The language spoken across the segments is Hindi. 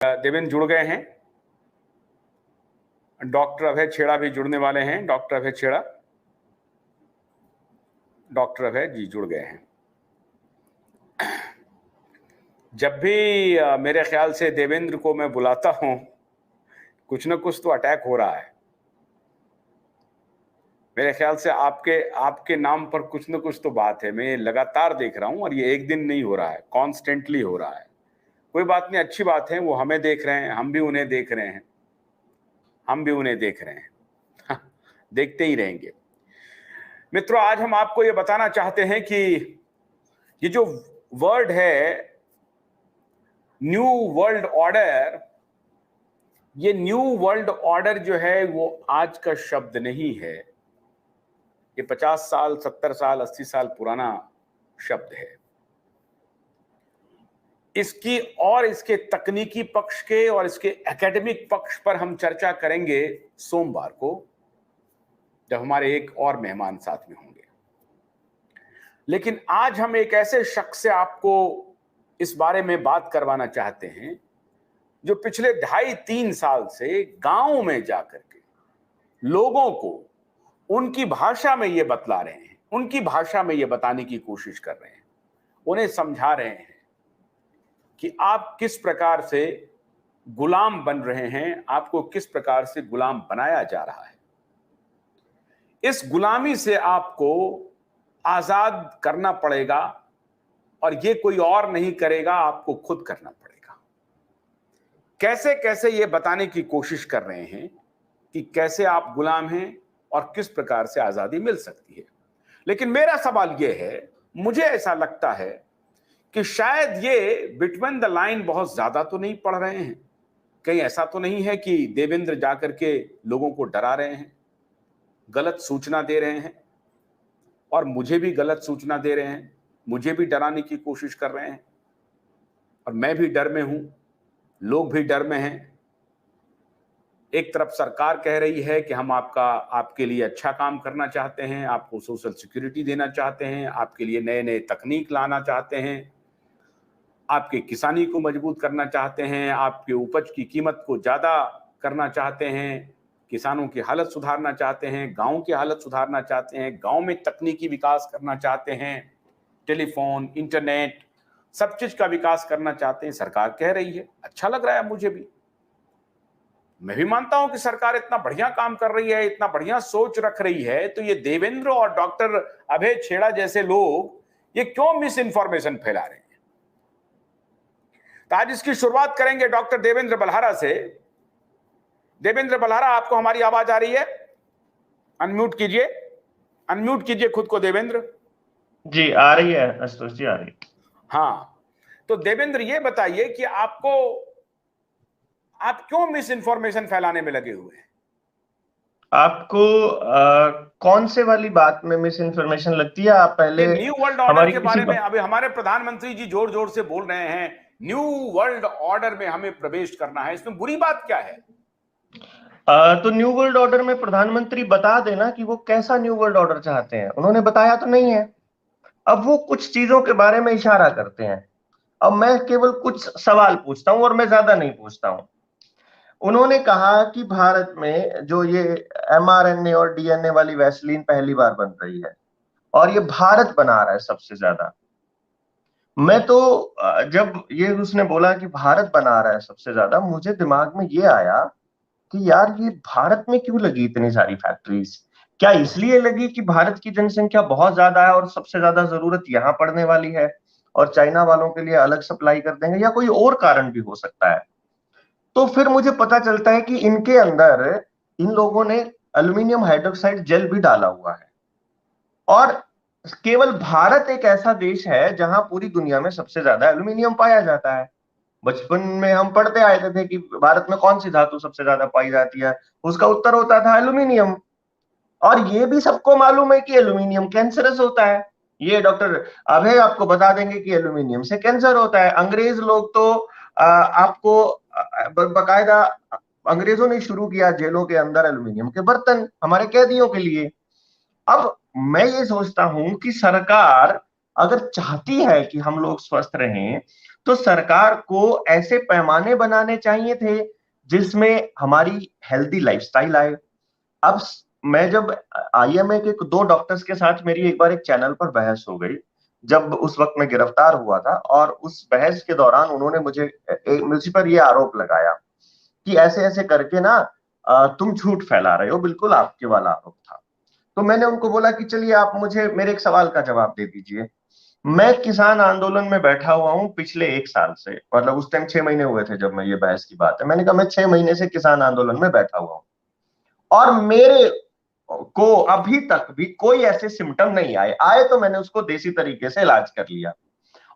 देवेंद्र जुड़ गए हैं, डॉक्टर अभय छेड़ा भी जुड़ने वाले हैं। डॉक्टर अभय छेड़ा, डॉक्टर अभय जी जुड़ गए हैं। जब भी मेरे ख्याल से देवेंद्र को मैं बुलाता हूं, कुछ ना कुछ तो अटैक हो रहा है। मेरे ख्याल से आपके नाम पर कुछ ना कुछ तो बात है। मैं लगातार देख रहा हूं और ये एक दिन नहीं हो रहा है, कॉन्स्टेंटली हो रहा है। कोई बात नहीं, अच्छी बात है। वो हमें देख रहे हैं, हम भी उन्हें देख रहे हैं, हम भी उन्हें देख रहे हैं। देखते ही रहेंगे। मित्रों, आज हम आपको ये बताना चाहते हैं कि ये जो वर्ड है न्यू वर्ल्ड ऑर्डर, ये न्यू वर्ल्ड ऑर्डर जो है वो आज का शब्द नहीं है। ये 50 साल, 70 साल, 80 साल पुराना शब्द है। इसकी और इसके तकनीकी पक्ष के और इसके एकेडमिक पक्ष पर हम चर्चा करेंगे सोमवार को, जब हमारे एक और मेहमान साथ में होंगे। लेकिन आज हम एक ऐसे शख्स से आपको इस बारे में बात करवाना चाहते हैं जो पिछले 2.5-3 साल से गांव में जाकर के लोगों को उनकी भाषा में ये बतला रहे हैं, उनकी भाषा में ये बताने की कोशिश कर रहे हैं, उन्हें समझा रहे हैं कि आप किस प्रकार से गुलाम बन रहे हैं, आपको किस प्रकार से गुलाम बनाया जा रहा है। इस गुलामी से आपको आजाद करना पड़ेगा और ये कोई और नहीं करेगा, आपको खुद करना पड़ेगा। कैसे कैसे ये बताने की कोशिश कर रहे हैं कि कैसे आप गुलाम हैं और किस प्रकार से आजादी मिल सकती है। लेकिन मेरा सवाल ये है, मुझे ऐसा लगता है कि शायद ये बिटवीन द लाइन बहुत ज्यादा तो नहीं पढ़ रहे हैं। कहीं ऐसा तो नहीं है कि देवेंद्र जाकर के लोगों को डरा रहे हैं, गलत सूचना दे रहे हैं और मुझे भी गलत सूचना दे रहे हैं, मुझे भी डराने की कोशिश कर रहे हैं और मैं भी डर में हूं, लोग भी डर में हैं। एक तरफ सरकार कह रही है कि हम आपके लिए अच्छा काम करना चाहते हैं, आपको सोशल सिक्योरिटी देना चाहते हैं, आपके लिए नए नए तकनीक लाना चाहते हैं, आपके किसानी को मजबूत करना चाहते हैं, आपके उपज की कीमत को ज्यादा करना चाहते हैं, किसानों की हालत सुधारना चाहते हैं, गांव की हालत सुधारना चाहते हैं, गांव में तकनीकी विकास करना चाहते हैं, टेलीफोन, इंटरनेट, सब चीज का विकास करना चाहते हैं। सरकार कह रही है, अच्छा लग रहा है मुझे भी। मैं भी मानता हूं कि सरकार इतना बढ़िया काम कर रही है, इतना बढ़िया सोच रख रही है, तो ये देवेंद्र और डॉक्टर अभय छेड़ा जैसे लोग ये क्यों मिस इन्फॉर्मेशन फैला रहे हैं। तो आज इसकी शुरुआत करेंगे डॉक्टर देवेंद्र बल्हारा से। देवेंद्र बल्हारा, आपको हमारी आवाज आ रही है? अनम्यूट कीजिए, अनम्यूट कीजिए खुद को देवेंद्र। जी आ रही है आशुतोष जी, आ रही है। हाँ, तो देवेंद्र ये बताइए कि आप क्यों मिस इन्फॉर्मेशन फैलाने में लगे हुए हैं? आपको कौन से वाली बात में मिस इन्फॉर्मेशन लगती है? आप पहले न्यू वर्ल्ड ऑर्डर के बारे में अभी हमारे प्रधानमंत्री जी जोर जोर से बोल रहे हैं, न्यू वर्ल्ड ऑर्डर में हमें प्रवेश करना है, इसमें बुरी बात क्या है? तो न्यू वर्ल्ड ऑर्डर में प्रधानमंत्री बता देना कि वो कैसा न्यू वर्ल्ड ऑर्डर चाहते हैं। उन्होंने बताया तो नहीं है। अब वो कुछ चीजों के बारे में इशारा करते हैं। अब मैं केवल कुछ सवाल पूछता हूं और मैं ज्यादा नहीं पूछता हूं। उन्होंने कहा कि भारत में जो ये mRNA और DNA वाली वैक्सीन पहली बार बन रही है और ये भारत बना रहा है सबसे ज्यादा। मैं तो जब ये उसने बोला कि भारत बना रहा है सबसे ज्यादा, मुझे दिमाग में ये आया कि यार ये भारत में क्यों लगी इतनी सारी फैक्ट्रीज? क्या इसलिए लगी कि भारत की जनसंख्या बहुत ज्यादा है और सबसे ज्यादा जरूरत यहाँ पड़ने वाली है और चाइना वालों के लिए अलग सप्लाई कर देंगे, या कोई और कारण भी हो सकता है? तो फिर मुझे पता चलता है कि इनके अंदर इन लोगों ने एल्यूमिनियम हाइड्रोक्साइड जेल भी डाला हुआ है। और केवल भारत एक ऐसा देश है जहां पूरी दुनिया में सबसे ज्यादा एल्यूमिनियम पाया जाता है। बचपन में हम पढ़ते आए थे कि भारत में कौन सी धातु सबसे ज्यादा पाई जाती है, उसका उत्तर होता था एल्यूमिनियम। और ये भी सबको मालूम है कि एल्यूमिनियम कैंसरस होता है। ये डॉक्टर अभय आपको बता देंगे कि एल्यूमिनियम से कैंसर होता है। अंग्रेज लोग तो आपको बकायदा अंग्रेजों ने शुरू किया जेलों के अंदर एल्यूमिनियम के बर्तन हमारे कैदियों के लिए। अब मैं ये सोचता हूं कि सरकार अगर चाहती है कि हम लोग स्वस्थ रहें, तो सरकार को ऐसे पैमाने बनाने चाहिए थे जिसमें हमारी हेल्दी लाइफस्टाइल आए। अब मैं जब आईएमए के दो डॉक्टर्स के साथ मेरी एक बार एक चैनल पर बहस हो गई, जब उस वक्त मैं गिरफ्तार हुआ था, और उस बहस के दौरान उन्होंने मुझ पर यह आरोप लगाया कि ऐसे ऐसे करके ना तुम झूठ फैला रहे हो, बिल्कुल आपके वाला आरोप था। तो मैंने उनको बोला कि चलिए आप मुझे मेरे एक सवाल का जवाब दे दीजिए। मैं किसान आंदोलन में बैठा हुआ हूं पिछले 1 साल से, मतलब उस टाइम 6 महीने हुए थे जब मैं, ये बहस की बात है, मैंने कहा मैं 6 महीने से किसान आंदोलन में बैठा हुआ हूं और मेरे को अभी तक भी कोई ऐसे सिम्टम नहीं आए, आए तो मैंने उसको देसी तरीके से इलाज कर लिया,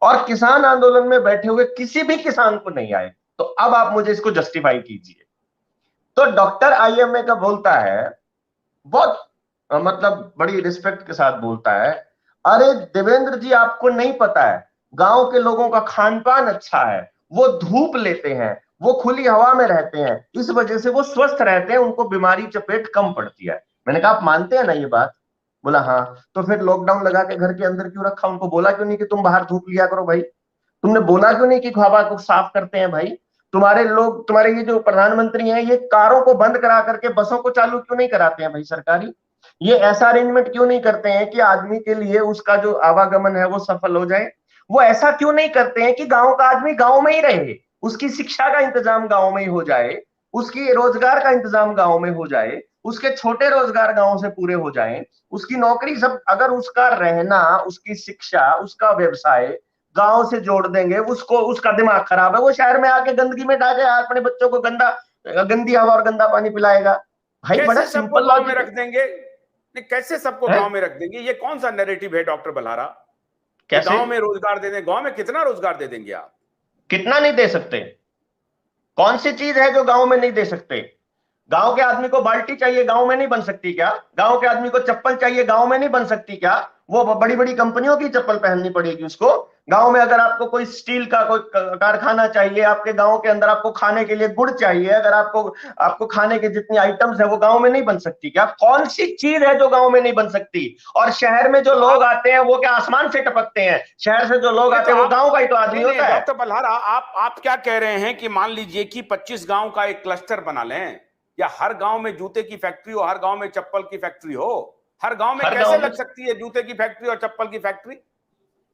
और किसान आंदोलन में बैठे हुए किसी भी किसान को नहीं आए। तो अब आप मुझे इसको जस्टिफाई कीजिए। तो डॉक्टर आईएमए का बोलता है, बहुत मतलब बड़ी रिस्पेक्ट के साथ बोलता है, अरे देवेंद्र जी आपको नहीं पता है, गांव के लोगों का खान पान अच्छा है, वो धूप लेते हैं, वो खुली हवा में रहते हैं, इस वजह से वो स्वस्थ रहते हैं, उनको बीमारी चपेट कम पड़ती है। मैंने कहा आप मानते हैं ना ये बात? बोला हाँ। तो फिर लॉकडाउन लगा के घर के अंदर क्यों रखा? उनको बोला क्यों नहीं कि तुम बाहर धूप लिया करो भाई? तुमने बोला क्यों नहीं कि हवा को साफ करते हैं भाई? तुम्हारे लोग, तुम्हारे ये जो प्रधानमंत्री हैं, ये कारों को बंद करा करके बसों को चालू क्यों नहीं कराते हैं भाई सरकारी? ये ऐसा अरेंजमेंट क्यों नहीं करते हैं कि आदमी के लिए उसका जो आवागमन है वो सफल हो जाए? वो ऐसा क्यों नहीं करते हैं कि गांव का आदमी गांव में ही रहे, उसकी शिक्षा का इंतजाम गांव में ही हो जाए, उसकी रोजगार का इंतजाम गांव में हो जाए, उसके छोटे रोजगार गांव से पूरे हो जाएं, उसकी नौकरी सब, अगर उसका रहना, उसकी शिक्षा, उसका व्यवसाय गांव से जोड़ देंगे, उसको, उसका दिमाग खराब है, वो शहर में आके गंदगी में डाके अपने बच्चों को गंदी हवा और गंदा पानी पिलाएगा। भाई बड़ा कैसे सबको सिंपल गांव में लॉजिक रख देंगे? नहीं, कैसे सबको है। गांव में रख देंगे? ये कौन सा नैरेटिव है डॉक्टर बल्हारा कि कैसे? गांव में रोजगार दे दें? गांव में कितना रोजगार दे देंगे आप? कितना नहीं दे सकते? कौन सी चीज है जो गांव में नहीं दे सकते? गांव के आदमी को बाल्टी चाहिए, गांव में नहीं बन सकती क्या? गांव के आदमी को चप्पल चाहिए, गांव में नहीं बन सकती क्या? वो बड़ी बड़ी कंपनियों की चप्पल पहननी पड़ेगी उसको। गांव में अगर आपको कोई स्टील का कोई कारखाना चाहिए, आपके गांव के अंदर आपको खाने के लिए गुड़ चाहिए, अगर आपको आपको खाने के जितनी आइटम्स है वो गांव में नहीं बन सकती क्या? कौन सी चीज है जो गांव में नहीं बन सकती? और शहर में जो लोग आते हैं वो क्या आसमान से टपकते हैं? शहर से जो लोग आते तो हैं वो आप, गांव का ही तो आदमी नहीं नहीं होता है। डॉक्टर बल्हारा, आप क्या कह रहे हैं कि मान लीजिए कि 25 गांव का एक क्लस्टर बना लें, या हर गांव में जूते की फैक्ट्री हो, हर गांव में चप्पल की फैक्ट्री हो? हर गांव में हर कैसे गांव में। लग सकती है जूते की फैक्ट्री और चप्पल की फैक्ट्री?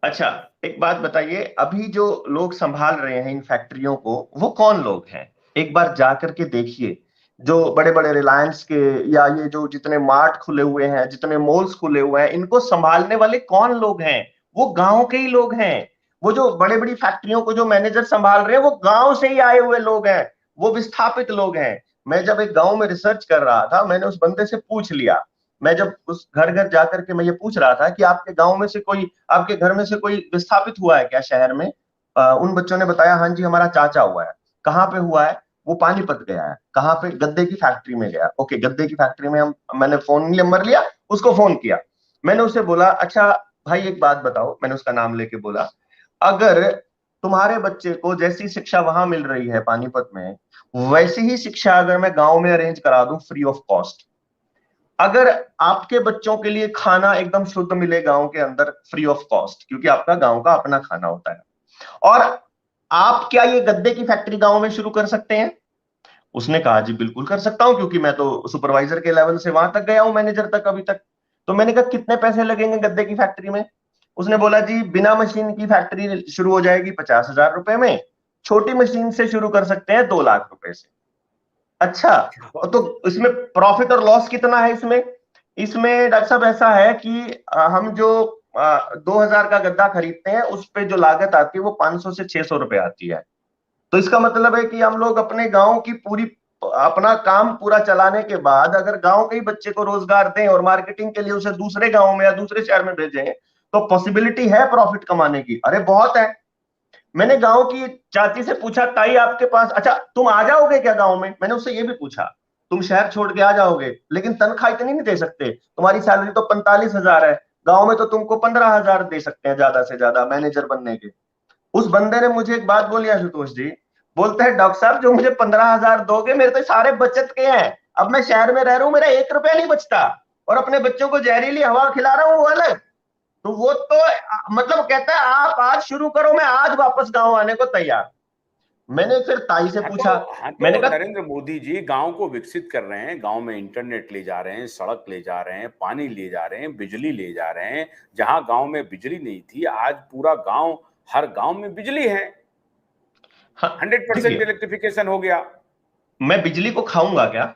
अच्छा, एक बात बताइए, अभी जो लोग संभाल रहे हैं इन फैक्ट्रियों को, वो कौन लोग हैं? एक बार जाकर के देखिए। जो बड़े बड़े रिलायंस के, या ये जो जितने मार्ट खुले हुए हैं, जितने मॉल्स खुले हुए हैं, इनको संभालने वाले कौन लोग हैं? वो गांव के ही लोग हैं। वो जो बड़े बड़ी फैक्ट्रियों को जो मैनेजर संभाल रहे हैं, वो गांव से ही आए हुए लोग हैं, वो विस्थापित लोग हैं। मैं जब एक गांव में रिसर्च कर रहा था, मैंने उस बंदे से पूछ लिया, मैं जब उस घर घर जाकर के मैं ये पूछ रहा था कि आपके गांव में से कोई, आपके घर में से कोई विस्थापित हुआ है क्या शहर में? उन बच्चों ने बताया हाँ जी हमारा चाचा हुआ है। कहाँ पे हुआ है? वो पानीपत गया है। कहाँ पे? गद्दे की फैक्ट्री में गया। ओके, गद्दे की फैक्ट्री में हम, मैंने फोन नंबर लिया, उसको फोन किया। मैंने उससे बोला अच्छा भाई एक बात बताओ, मैंने उसका नाम लेके बोला, अगर तुम्हारे बच्चे को जैसी शिक्षा वहां मिल रही है पानीपत में, वैसी ही शिक्षा अगर मैं गांव में अरेंज करा दूं फ्री ऑफ कॉस्ट, अगर आपके बच्चों के लिए खाना एकदम शुद्ध मिले गांव के अंदर फ्री ऑफ कॉस्ट, क्योंकि आपका गांव का अपना खाना होता है, और आप क्या ये गद्दे की फैक्ट्री गांव में शुरू कर सकते हैं? उसने कहा जी बिल्कुल कर सकता हूं, क्योंकि मैं तो सुपरवाइजर के लेवल से वहां तक गया हूं, मैनेजर तक अभी तक। तो मैंने कहा कितने पैसे लगेंगे गद्दे की फैक्ट्री में? उसने बोला जी बिना मशीन की फैक्ट्री शुरू हो जाएगी 50,000 रुपए में, छोटी मशीन से शुरू कर सकते हैं 2 लाख रुपए से। अच्छा, तो इसमें प्रॉफिट और लॉस कितना है इसमें? इसमें डॉक्टर साहब ऐसा है कि हम जो 2,000 का गद्दा खरीदते हैं, उस पे जो लागत आती है वो 500 से 600 रुपए आती है। तो इसका मतलब है कि हम लोग अपने गांव की पूरी, अपना काम पूरा चलाने के बाद अगर गांव के ही बच्चे को रोजगार दें और मार्केटिंग के लिए उसे दूसरे गांव में या दूसरे शहर में भेजें, तो पॉसिबिलिटी है प्रॉफिट कमाने की। अरे बहुत है। मैंने गांव की चाची से पूछा, ताई आपके पास, अच्छा तुम आ जाओगे क्या गांव में? मैंने उससे ये भी पूछा, तुम शहर छोड़ के आ जाओगे, लेकिन तनख्वाह इतनी नहीं दे सकते, तुम्हारी सैलरी तो 45,000 है, गांव में तो तुमको 15,000 दे सकते हैं ज्यादा से ज्यादा मैनेजर बनने के। उस बंदे ने मुझे एक बात बोली आशुतोष जी, बोलते हैं डॉक्टर साहब जो मुझे 15,000 दोगे, मेरे तो सारे बचत के हैं, अब मैं शहर में रह रहा हूं, मेरा 1 रुपया नहीं बचता, और अपने बच्चों को जहरीली हवा खिला रहा हूं वो अलग। तो वो तो मतलब कहता है आप आज शुरू करो, मैं आज वापस गांव आने को तैयार। मैंने फिर ताई से पूछा, हाँ तो मैंने कहा नरेंद्र मोदी जी गांव को विकसित कर रहे हैं, गांव में इंटरनेट ले जा रहे हैं, सड़क ले जा रहे हैं, पानी ले जा रहे हैं, बिजली ले जा रहे हैं। जहां गांव में बिजली नहीं थी, आज पूरा गांव, हर गांव में बिजली है। हाँ 100% देखिए, इलेक्ट्रिफिकेशन हो गया। मैं बिजली को खाऊंगा क्या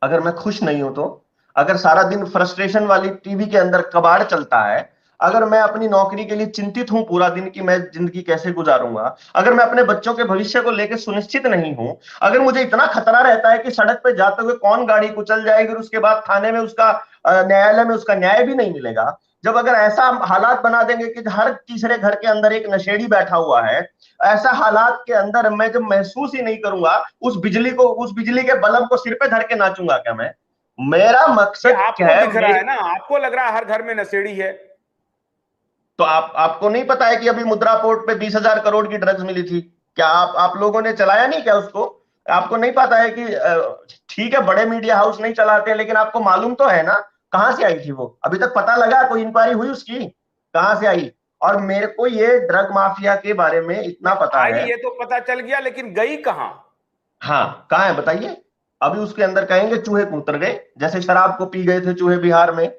अगर मैं खुश नहीं हूं तो? अगर सारा दिन फ्रस्ट्रेशन वाली टीवी के अंदर कबाड़ चलता है, अगर मैं अपनी नौकरी के लिए चिंतित हूं पूरा दिन कि मैं जिंदगी कैसे गुजारूंगा, अगर मैं अपने बच्चों के भविष्य को लेकर सुनिश्चित नहीं हूं, अगर मुझे इतना खतरा रहता है कि सड़क पे जाते हुए कौन गाड़ी कुचल जाएगी और उसके बाद थाने में उसका न्यायालय में उसका न्याय भी नहीं मिलेगा, जब अगर ऐसा हालात बना देंगे कि हर तीसरे घर के अंदर एक नशेड़ी बैठा हुआ है, ऐसा हालात के अंदर मैं जब महसूस ही नहीं करूंगा उस बिजली को, उस बिजली के बल्ब को सिर पे धर के नाचूंगा क्या मैं? मेरा ये मकसद क्या आपको है दिख रहा है ना, आपको लग रहा है हर घर में नशेड़ी है। तो आपको नहीं पता है कि अभी मुद्रा पोर्ट पे 20,000 करोड़ की ड्रग्स मिली थी? क्या आप लोगों ने चलाया नहीं क्या उसको? आपको नहीं पता है कि ठीक है बड़े मीडिया हाउस नहीं चलाते हैं, लेकिन आपको मालूम तो है ना कहां से आई थी वो? अभी तक पता लगा, कोई इंक्वायरी हुई उसकी कहां से आई? और मेरे को ये ड्रग माफिया के बारे में इतना पता आई है। ये तो पता चल गया, लेकिन गई कहां? हाँ कहाँ है बताइए? अभी उसके अंदर कहेंगे चूहे उतर गए, जैसे शराब को पी गए थे चूहे बिहार में।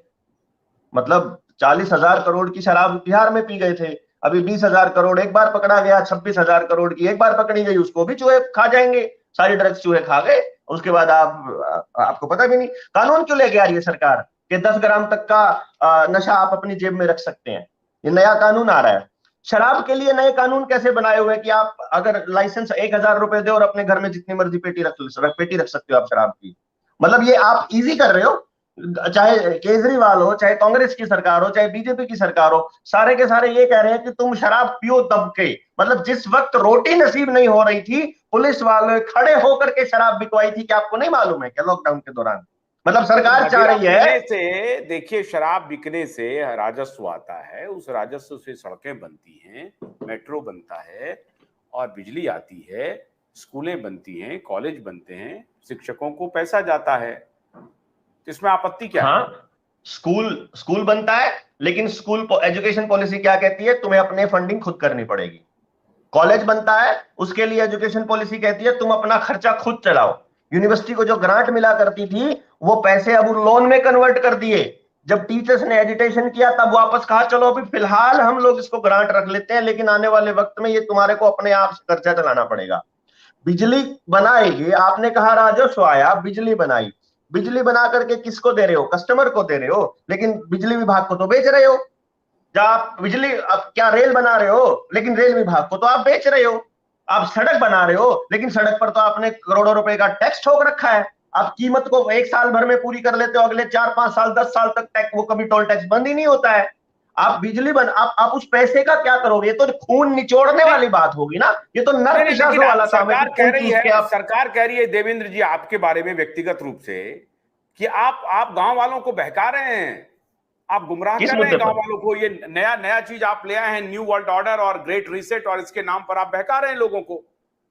मतलब 40,000 करोड़ की शराब बिहार में पी गए थे, अभी 20,000 करोड़ एक बार पकड़ा गया, 26,000 करोड़ की एक बार पकड़ी गई, उसको भी चूहे खा जाएंगे। सारी ड्रग्स चूहे खा गए, उसके बाद आपको पता भी नहीं। कानून क्यों लेके आ रही है सरकार कि 10 ग्राम तक का नशा आप अपनी जेब में रख सकते हैं? ये नया कानून आ रहा है। शराब के लिए नए कानून कैसे बनाए हुए हैं कि आप अगर लाइसेंस 1,000 रुपए दे और अपने घर में जितनी मर्जी पेटी रख सकते हो आप शराब की। मतलब ये आप इजी कर रहे हो। चाहे केजरीवाल हो, चाहे कांग्रेस की सरकार हो, चाहे बीजेपी की सरकार हो, सारे के सारे ये कह रहे हैं कि तुम शराब पियो दब के। मतलब जिस वक्त रोटी नसीब नहीं हो रही थी, पुलिस वाले खड़े होकर के शराब बिकवाई थी, क्या आपको नहीं मालूम है क्या लॉकडाउन के दौरान? मतलब तो सरकार चाह मदिरा रही है। पीने से, देखिए शराब बिकने से राजस्व आता है, उस राजस्व से सड़कें बनती हैं, मेट्रो बनता है, और बिजली आती है, स्कूलें बनती हैं, कॉलेज बनते हैं, शिक्षकों को पैसा जाता है। इसमें आपत्ति क्या है? हाँ स्कूल स्कूल बनता है, लेकिन स्कूल एजुकेशन पॉलिसी क्या कहती है? तुम्हें अपने फंडिंग खुद करनी पड़ेगी। कॉलेज बनता है, उसके लिए एजुकेशन पॉलिसी कहती है तुम अपना खर्चा खुद चलाओ। यूनिवर्सिटी को जो ग्रांट मिला करती थी, वो पैसे अब लोन में कन्वर्ट कर दिए। जब टीचर्स ने एजिटेशन किया तब वापस कहा चलो अभी फिलहाल हम लोग इसको ग्रांट रख लेते हैं, लेकिन आने वाले वक्त में ये तुम्हारे को अपने आप से खर्चा चलाना पड़ेगा। बिजली बनाएगी, आपने कहा राजस्व आया, बिजली बनाई। बिजली बना करके किसको दे रहे हो? कस्टमर को दे रहे हो, लेकिन बिजली विभाग को तो बेच रहे हो। जब आप बिजली, आप क्या रेल बना रहे हो, लेकिन रेल विभाग को तो आप बेच रहे हो। आप सड़क बना रहे हो, लेकिन सड़क पर तो आपने करोड़ों रुपए का टैक्स ठोक रखा है। आप कीमत को एक साल भर में पूरी कर लेते हो, अगले 4-5 साल 10 साल तक टैक्स, वो कभी टोल टैक्स बंद ही नहीं होता है। आप बिजली बन आप उस पैसे का क्या करोगे? ये तो खून निचोड़ने नहीं वाली बात होगी ना। ये तो नर नहीं नहीं, लेकिन पिशाचों वाला काम है कि सरकार कह खून रही चूस के है, आप। सरकार कह रही है देवेंद्र जी आपके बारे में व्यक्तिगत रूप से, कि आप गांव वालों को बहका रहे हैं, आप गुमराह किस कर रहे मुद्दे हैं गांव पर? वालों को। ये नया नया चीज आप ले आए हैं, न्यू वर्ल्ड ऑर्डर और ग्रेट रीसेट, और इसके नाम पर आप बहका रहे हैं लोगों को।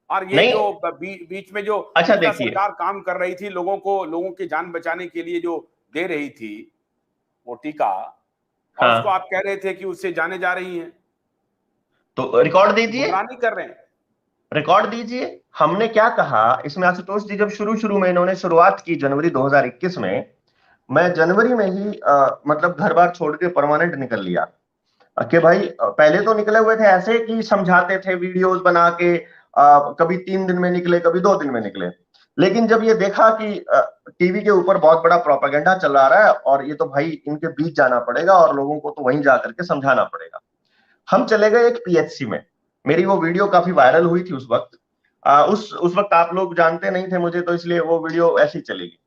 और ये नहीं, जो बीच में जो अच्छा इतना देखिए। सरकार काम कर रही थी, लोगों को, लोगों की जान बचाने के लिए जो दे रही थी वो टीका, और उसको हाँ आप कह रहे थे कि उससे जाने जा रही हैं। तो रिकॉर्ड दीजिए, गुमराह नहीं कर रहे हैं? रिकॉर्ड दीजिए। हमने क्या कहा इसमें? आशुतोष जी जब शुरू शुरू में इन्होंने शुरुआत की जनवरी 2021 में, मैं जनवरी में ही मतलब घर बार छोड़ के परमानेंट निकल लिया। कि भाई पहले तो निकले हुए थे ऐसे कि समझाते थे वीडियोस बना के, कभी 3 दिन में निकले, कभी 2 दिन में निकले। लेकिन जब ये देखा कि टीवी के ऊपर बहुत बड़ा प्रोपागेंडा चल रहा है और ये तो भाई इनके बीच जाना पड़ेगा और लोगों को तो वहीं जा करके समझाना पड़ेगा, हम चले गए एक पीएचसी में। मेरी वो वीडियो काफी वायरल हुई थी उस वक्त। उस वक्त आप लोग जानते नहीं थे मुझे, तो इसलिए वो वीडियो ऐसी चलेगी।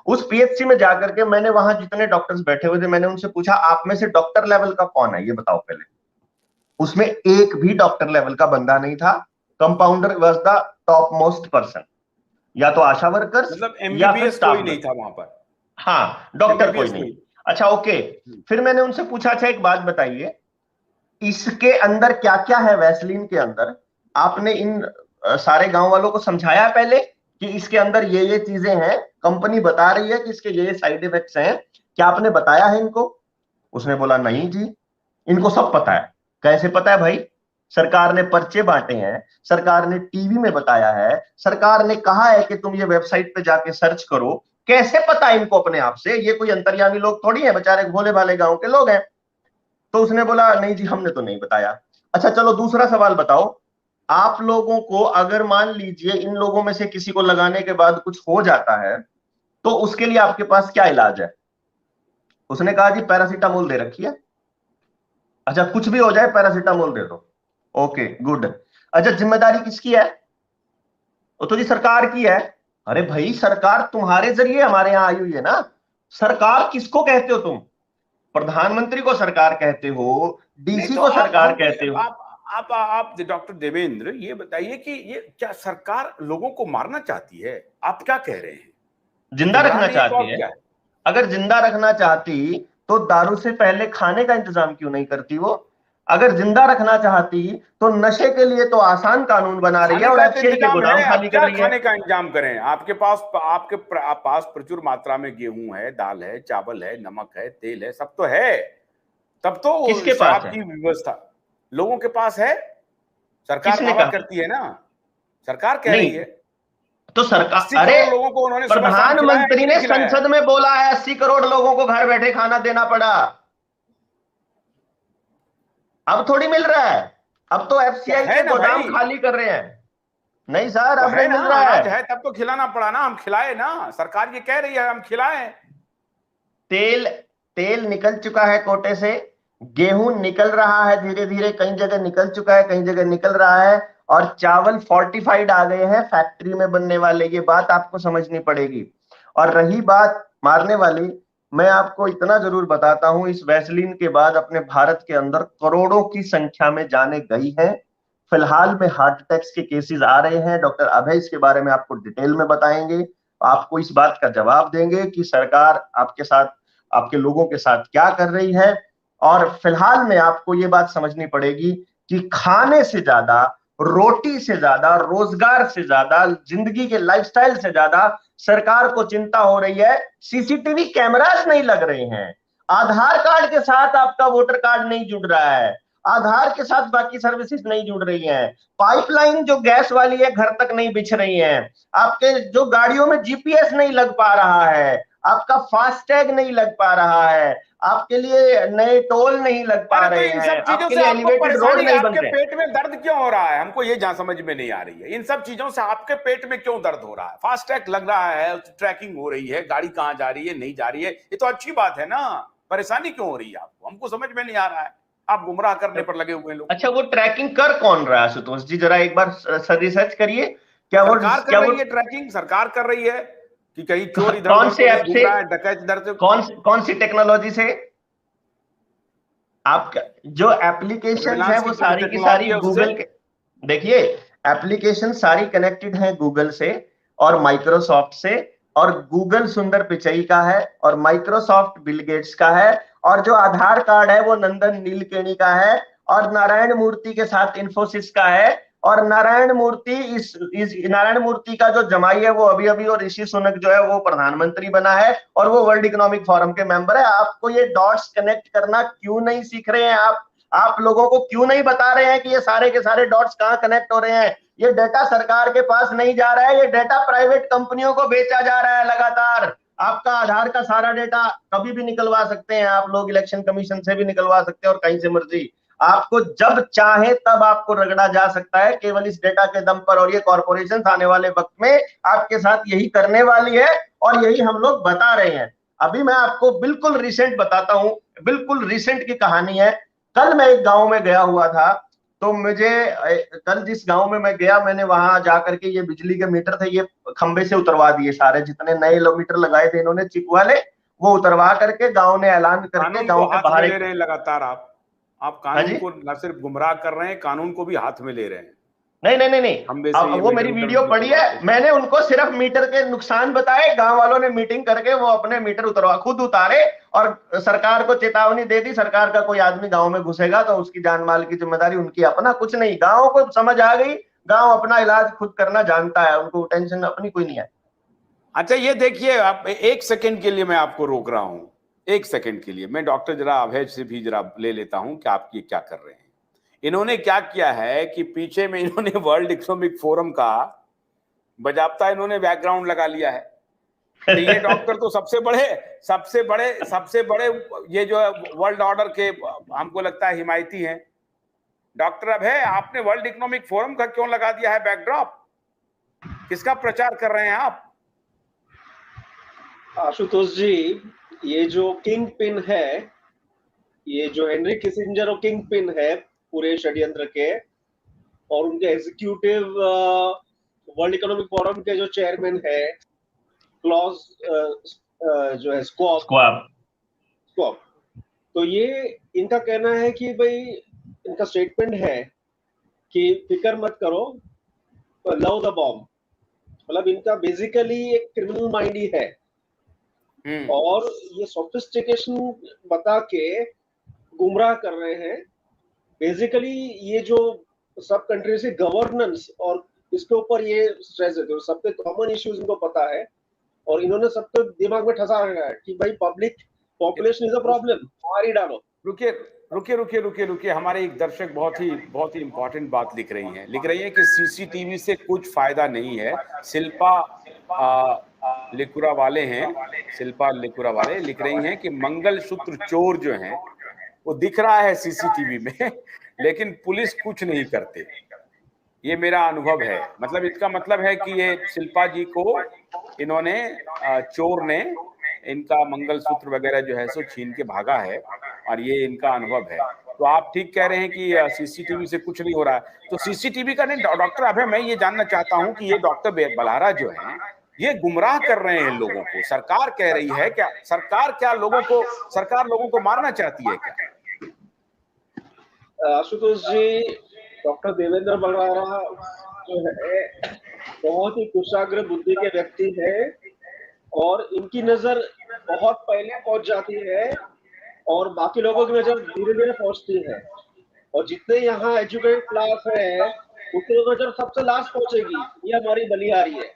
उस पीएचसी में जाकर के मैंने वहां जितने डॉक्टर्स बैठे हुए थे, मैंने उनसे पूछा आप में से डॉक्टर लेवल का कौन है, ये बताओ पहले। उसमें एक भी डॉक्टर लेवल का बंदा नहीं था। Compounder was the top most person, या तो आशा वर्कर्स मतलब या फिर एमबीबीएस कोई स्टाफ नहीं नर्स। था वहां पर? हाँ डॉक्टर कोई एमबीबीएस नहीं। कोई? अच्छा ओके। फिर मैंने उनसे पूछा अच्छा एक बात बताइए, इसके अंदर क्या क्या है वैसलीन के अंदर? आपने इन सारे गांव वालों को समझाया पहले कि इसके अंदर ये चीजें हैं, कंपनी बता रही है कि इसके ये साइड इफेक्ट्स हैं, क्या आपने बताया है इनको? उसने बोला नहीं जी। इनको सब पता है। कैसे पता है भाई? सरकार ने पर्चे बांटे हैं, सरकार ने टीवी में बताया है, सरकार ने कहा है कि तुम ये वेबसाइट पे जाके सर्च करो। कैसे पता है इनको अपने आप से? ये कोई अंतर्यामी लोग थोड़ी है, बेचारे भोले भाले गांव के लोग हैं। तो उसने बोला नहीं जी हमने तो नहीं बताया। अच्छा चलो दूसरा सवाल बताओ, आप लोगों को अगर मान लीजिए इन लोगों में से किसी को लगाने के बाद कुछ हो जाता है तो उसके लिए आपके पास क्या इलाज है? उसने कहा जी पैरासीटामोल दे रखी है। अच्छा कुछ भी हो जाए पैरासीटामोल दे दो। Okay good. अच्छा जिम्मेदारी किसकी है? वो तो जी सरकार की है। अरे भाई सरकार तुम्हारे जरिए हमारे यहां आई हुई है ना। सरकार किसको कहते हो तुम? प्रधानमंत्री को सरकार कहते हो, नहीं डीसी तो को आप सरकार हमको कहते हो। आप डॉक्टर देवेंद्र ये बताइए कि ये क्या सरकार लोगों को मारना चाहती है? आप क्या कह रहे हैं? ये जिंदा गुमराह रखना नहीं है तो चाहती आप है। क्या है? अगर जिंदा रखना चाहती तो दारू से पहले खाने का इंतजाम क्यों नहीं करती वो? अगर जिंदा रखना चाहती तो नशे के लिए तो आसान कानून बना रही है खाने और का तो एफसीआई के इंतजाम है, गोदाम अब खाली कर क्या रही है। खाने का इंतजाम करें? पास प्रचुर मात्रा में गेहूं है, दाल है, चावल है, नमक है, तेल है, सब तो है। तब तो किसके पास शराब है? की व्यवस्था लोगों के पास है। सरकार किसने दावा कहा? करती है ना, सरकार कह रही नहीं है। तो सरकार, 80 अरे करोड़ लोगों को उन्होंने सुबह शाम खिलाया है प्रधानमंत्री कि ने नहीं खिलाया है? संसद में बोला है 80 करोड़ लोगों को घर बैठे खाना देना पड़ा। अब थोड़ी मिल रहा है। अब तो तो एफसीआई है के ना गोदाम भाई, खाली कर रहे हैं। नहीं सर तो अब है नहीं ना, मिल रहा है। अनाज है तब तो खिलाना पड़ा ना, हम खिलाए ना, सरकार ये कह रही है हम खिलाएं। तेल तेल निकल चुका है कोटे से। गेहूं निकल रहा है धीरे धीरे, कई जगह निकल चुका है, कई जगह निकल रहा है। और चावल फोर्टिफाइड आ गए हैं फैक्ट्री में बनने वाले, ये बात आपको समझनी पड़ेगी। और रही बात मारने वाली, मैं आपको इतना जरूर बताता हूं, इस वैसलीन के बाद अपने भारत के अंदर करोड़ों की संख्या में जाने गई है। फिलहाल में हार्ट अटैक्स के केसेस आ रहे हैं, डॉक्टर अभय इसके बारे में आपको डिटेल में बताएंगे। आपको इस बात का जवाब देंगे कि सरकार आपके साथ, आपके लोगों के साथ क्या कर रही है। और फिलहाल में आपको ये बात समझनी पड़ेगी कि खाने से ज्यादा, रोटी से ज्यादा, रोजगार से ज्यादा, जिंदगी के लाइफस्टाइल से ज्यादा सरकार को चिंता हो रही है। सीसीटीवी कैमरास नहीं लग रहे हैं, आधार कार्ड के साथ आपका वोटर कार्ड नहीं जुड़ रहा है, आधार के साथ बाकी सर्विसेज नहीं जुड़ रही हैं, पाइपलाइन जो गैस वाली है घर तक नहीं बिछ रही है, आपके जो गाड़ियों में जीपीएस नहीं लग पा रहा है, आपका फास्टैग नहीं लग पा रहा है, आपके लिए नए टोल नहीं लग पा अरे तो रहे इन हैं, सब चीजों आपके से लिए आपको एलिवेटेड रोड परेशानी, नहीं आपके बनते। पेट में दर्द क्यों हो रहा है? हमको ये जहां समझ में नहीं आ रही है, इन सब चीजों से आपके पेट में क्यों दर्द हो रहा है? फास्टैग लग रहा है, ट्रैकिंग हो रही है, गाड़ी कहां जा रही है, नहीं जा रही है, ये तो अच्छी बात है ना। परेशानी क्यों हो रही है आपको? हमको समझ में नहीं आ रहा है। आप गुमराह करने पर लगे हुए हैं लोग। अच्छा वो ट्रैकिंग कर कौन रहा है आशुतोष जी? जरा एक बार सर रिसर्च करिए। सरकार कर क्या वो रही है, ट्रैकिंग सरकार कर रही है कि कहीं चोर इधर कौन उधर से तो नहीं ऐप घूम से, रहा है, डकैत इधर से। कौन सी टेक्नोलॉजी से? आपका जो एप्लीकेशन है सर्विलांस की वो जो सारी की टेक्नोलॉजी सारी है उससे। गूगल के, देखिए एप्लीकेशन सारी कनेक्टेड है गूगल से और माइक्रोसॉफ्ट से। और गूगल सुंदर पिचई का है और माइक्रोसॉफ्ट बिल गेट्स का है। और जो आधार कार्ड है वो नंदन नीलकेणी का है और नारायण मूर्ति के साथ इन्फोसिस का है। और नारायण मूर्ति इस नारायण मूर्ति का जो जमाई है वो अभी अभी, और ऋषि सुनक जो है वो प्रधानमंत्री बना है और वो वर्ल्ड इकोनॉमिक फोरम के मेंबर है। आपको ये डॉट्स कनेक्ट करना क्यों नहीं सीख रहे हैं आप लोगों को क्यों नहीं बता रहे हैं कि ये सारे के सारे डॉट्स कहां कनेक्ट हो रहे हैं? ये डेटा सरकार के पास नहीं जा रहा है, ये डेटा प्राइवेट कंपनियों को बेचा जा रहा है लगातार। आपका आधार का सारा डेटा कभी भी निकलवा सकते हैं आप लोग, इलेक्शन कमीशन से भी निकलवा सकते हैं और कहीं से मर्जी। आपको जब चाहे तब आपको रगड़ा जा सकता है केवल इस डेटा के दम पर। और ये कॉर्पोरेशन आने वाले वक्त में आपके साथ यही करने वाली है और यही हम लोग बता रहे हैं। अभी मैं आपको बिल्कुल रिसेंट बताता हूं, बिल्कुल रिसेंट की कहानी है। कल मैं एक गांव में गया हुआ था, तो मुझे कल जिस गांव में मैं गया मैंने वहां जाकर के ये बिजली के मीटर थे ये खंबे से उतरवा दिए सारे, जितने नए मीटर लगाए थे इन्होंने चिप वाले, वो उतरवा करके गांव ने ऐलान करके कानून को गांव के हाथ में बाहर ले एक। रहे हैं लगातार आप हाँ कानून जी। को न सिर्फ गुमराह कर रहे हैं, कानून को भी हाथ में ले रहे हैं। नहीं नहीं नहीं नहीं, खंबे से अब ये वो मीटर मेरी मीटर वीडियो पड़ी है, निकलवाते हैं। मैंने उनको सिर्फ मीटर के नुकसान बताए, गांव वालों ने मीटिंग करके वो अपने मीटर उतरवा खुद उतारे और सरकार को चेतावनी दे दी सरकार का कोई आदमी गांव में घुसेगा तो उसकी जान माल की जिम्मेदारी उनकी, अपना कुछ नहीं। गांव को समझ आ गई, गांव अपना इलाज खुद करना जानता है, उनको टेंशन अपनी कोई नहीं है। अच्छा ये देखिए, आप एक सेकंड के लिए मैं आपको रोक रहा हूं। एक सेकंड के लिए मैं डॉक्टर जरा अभय से भी जरा ले लेता हूं कि आप ये क्या कर रहे हैं। इन्होंने क्या किया है कि पीछे में इन्होंने वर्ल्ड इकोनॉमिक फोरम का बजाबता इन्होंने बैकग्राउंड लगा लिया है। तो ये डॉक्टर तो सबसे बड़े ये जो वर्ल्ड ऑर्डर के हमको लगता है हिमायती हैं। डॉक्टर अभय, आपने वर्ल्ड इकोनॉमिक फोरम का क्यों लगा दिया है बैकड्रॉप? किसका प्रचार कर रहे हैं आप? आशुतोष जी, ये जो किंग पिन है, ये जो हेनरी किसिंजर और किंग पिन है पूरे षड्यंत्र के, और उनके एग्जीक्यूटिव वर्ल्ड इकोनॉमिक फोरम के जो चेयरमैन है क्लॉज जो है स्क्वाब, तो ये इनका कहना है कि भाई, इनका स्टेटमेंट है कि फिक्र मत करो, लव द बॉम्ब। मतलब इनका बेसिकली एक क्रिमिनल माइंड ही है, और ये सोफिस्टिकेशन बता के गुमराह कर रहे हैं। बेसिकली ये जो सब कंट्री से गवर्नेंस और इसके ऊपर ये स्ट्रेस देते हैं, सबके कॉमन इश्यूज इनको पता है, और इन्होंने सबको दिमाग में ठसा रखा है कि भाई public population is a problem, मार ही डालो। रुकिए, हमारे एक दर्शक बहुत ही इंपॉर्टेंट बात लिख रही हैं कि सीसीटीवी से कुछ फायदा नहीं है। शिल्पा लिकुरा वाले लिख रही हैं कि मंगलसूत्र चोर जो हैं वो दिख रहा है सीसीटीवी में लेकिन पुलिस कुछ नहीं करते। ये मेरा अनुभव है। मतलब इसका मतलब है कि ये शिल्पा जी को इन्होंने चोर ने इनका मंगलसूत्र वगैरह जो है सो छीन के भागा है, और ये इनका अनुभव है। तो आप ठीक कह रहे हैं कि सीसीटीवी से कुछ नहीं हो रहा है। तो सीसीटीवी का नहीं, डॉक्टर अभय, मैं ये जानना चाहता हूं कि ये डॉक्टर बलहारा जो हैं ये गुमराह कर रहे हैं लोगों को। सरकार कह रही है क्या, सरकार लोगों को मारना चाहती है क्या? आशुतोष जी, डॉक्टर देवेंद्र बलहारा जो है बहुत ही कुशाग्र बुद्धि के व्यक्ति है, और इनकी नजर बहुत पहले पहुंच जाती है और बाकी लोगों की नजर धीरे धीरे पहुंचती है। और जितने यहाँ एजुकेटेड क्लास है उनकी नजर सबसे लास्ट पहुंचेगी, ये हमारी बलिहारी है।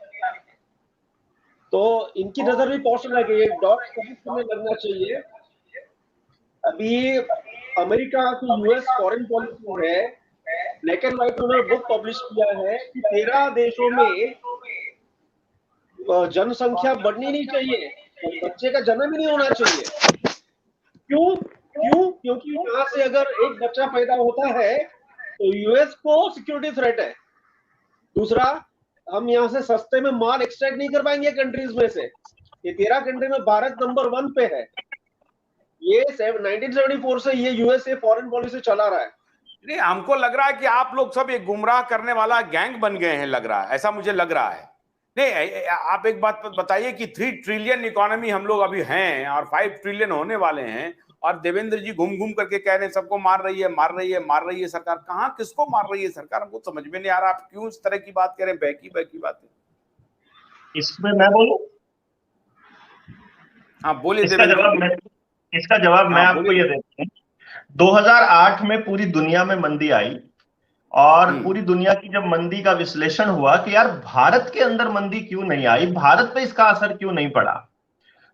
तो इनकी नजर भी पहुंचने लगी, एक डॉट समय लगना चाहिए। अभी अमेरिका की यूएस फॉरेन पॉलिसी है, ब्लैक एंड व्हाइट उन्होंने बुक पब्लिश किया है कि 13 देशों में जनसंख्या बढ़नी नहीं चाहिए, बच्चे का जन्म ही नहीं होना चाहिए। क्योंकि यहाँ से अगर एक बच्चा पैदा होता है तो यूएस को सिक्योरिटी थ्रेट है। दूसरा, हम यहाँ से सस्ते में माल एक्सट्रैक्ट नहीं कर पाएंगे कंट्रीज में से। ये 13 कंट्री में भारत नंबर 1 पे है। ये 1974 से ये यूएसए फॉरेन पॉलिसी चला रहा है। नहीं, हमको लग रहा है कि आप लोग सब एक गुमराह करने वाला गैंग बन गए हैं, लग रहा है, ऐसा मुझे लग रहा है। नहीं, आप एक बात बताइए कि 3 ट्रिलियन इकोनॉमी हम लोग अभी हैं और 5 ट्रिलियन होने वाले हैं, और देवेंद्र जी घूम घूम करके कह रहे हैं सबको मार रही है सरकार। कहाँ किसको मार रही है सरकार? हमको समझ में नहीं आ रहा। आप क्यों इस तरह की बात कह रहे हैं, बहकी बातें? इसमें मैं बोलूं? हाँ बोलिए। इसका जवाब मैं आपको ये देता हूं। 2008 में पूरी दुनिया में मंदी आई, और पूरी दुनिया की जब मंदी का विश्लेषण हुआ कि यार भारत के अंदर मंदी क्यों नहीं आई, भारत पे इसका असर क्यों नहीं पड़ा,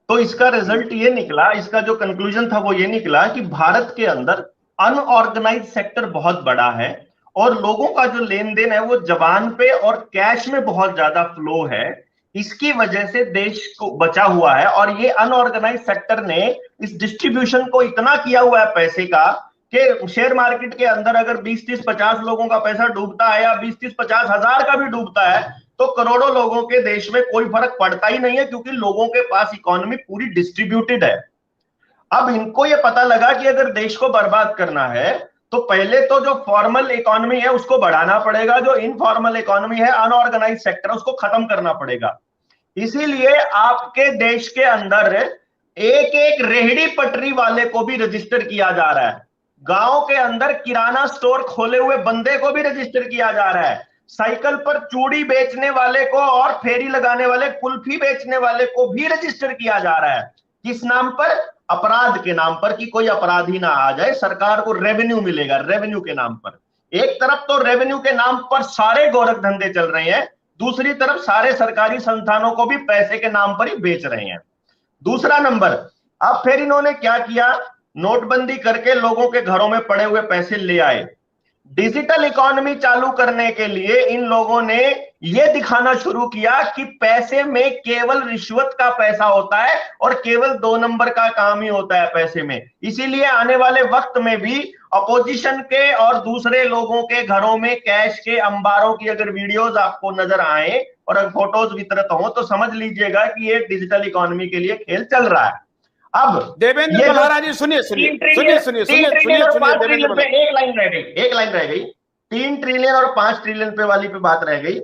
तो इसका रिजल्ट ये निकला, इसका जो कंक्लूजन था वो ये निकला कि भारत के अंदर अनऑर्गेनाइज सेक्टर बहुत बड़ा है, और लोगों का जो लेन देन है वो जबान पे और कैश में बहुत ज्यादा फ्लो है। इसकी वजह से देश को बचा हुआ है, और ये अनऑर्गेनाइज सेक्टर ने इस डिस्ट्रीब्यूशन को इतना किया हुआ है पैसे का कि शेयर मार्केट के अंदर अगर 20-30-50 लोगों का पैसा डूबता है, या 20-30-50 हजार का भी डूबता है, तो करोड़ों लोगों के देश में कोई फर्क पड़ता ही नहीं है, क्योंकि लोगों के पास इकोनॉमी पूरी डिस्ट्रीब्यूटेड है। अब इनको ये पता लगा कि अगर देश को बर्बाद करना है तो पहले तो जो फॉर्मल इकोनॉमी है उसको बढ़ाना पड़ेगा, जो इनफॉर्मल इकोनॉमी है, अनऑर्गेनाइज सेक्टर, उसको खत्म करना पड़ेगा। इसीलिए आपके देश के अंदर एक एक रेहड़ी पटरी वाले को भी रजिस्टर किया जा रहा है, गांव के अंदर किराना स्टोर खोले हुए बंदे को भी रजिस्टर किया जा रहा है, साइकिल पर चूड़ी बेचने वाले को और फेरी लगाने वाले, कुल्फी बेचने वाले को भी रजिस्टर किया जा रहा है। किस नाम पर? अपराध के नाम पर, कि कोई अपराधी ना आ जाए, सरकार को रेवेन्यू मिलेगा, रेवेन्यू के नाम पर। एक तरफ तो रेवेन्यू के नाम पर सारे गोरख धंधे चल रहे हैं, दूसरी तरफ सारे सरकारी संस्थानों को भी पैसे के नाम पर ही बेच रहे हैं। दूसरा नंबर, अब फिर इन्होंने क्या किया, नोटबंदी करके लोगों के घरों में पड़े हुए पैसे ले आए। डिजिटल इकोनॉमी चालू करने के लिए इन लोगों ने यह दिखाना शुरू किया कि पैसे में केवल रिश्वत का पैसा होता है और केवल 2 नंबर का काम ही होता है पैसे में। इसीलिए आने वाले वक्त में भी अपोजिशन के और दूसरे लोगों के घरों में कैश के अंबारों की अगर वीडियोस आपको नजर आए और अगर फोटोज वितरित हो तो समझ लीजिएगा कि ये डिजिटल इकोनॉमी के लिए खेल चल रहा है। अब देवेंद्र बल्हारा जी सुनिए सुनिए सुनिए सुनिए सुनिए सुनिए देवेंद्र, एक लाइन रह गई 3 ट्रिलियन और 5 ट्रिलियन पे वाली पे बात रह गई।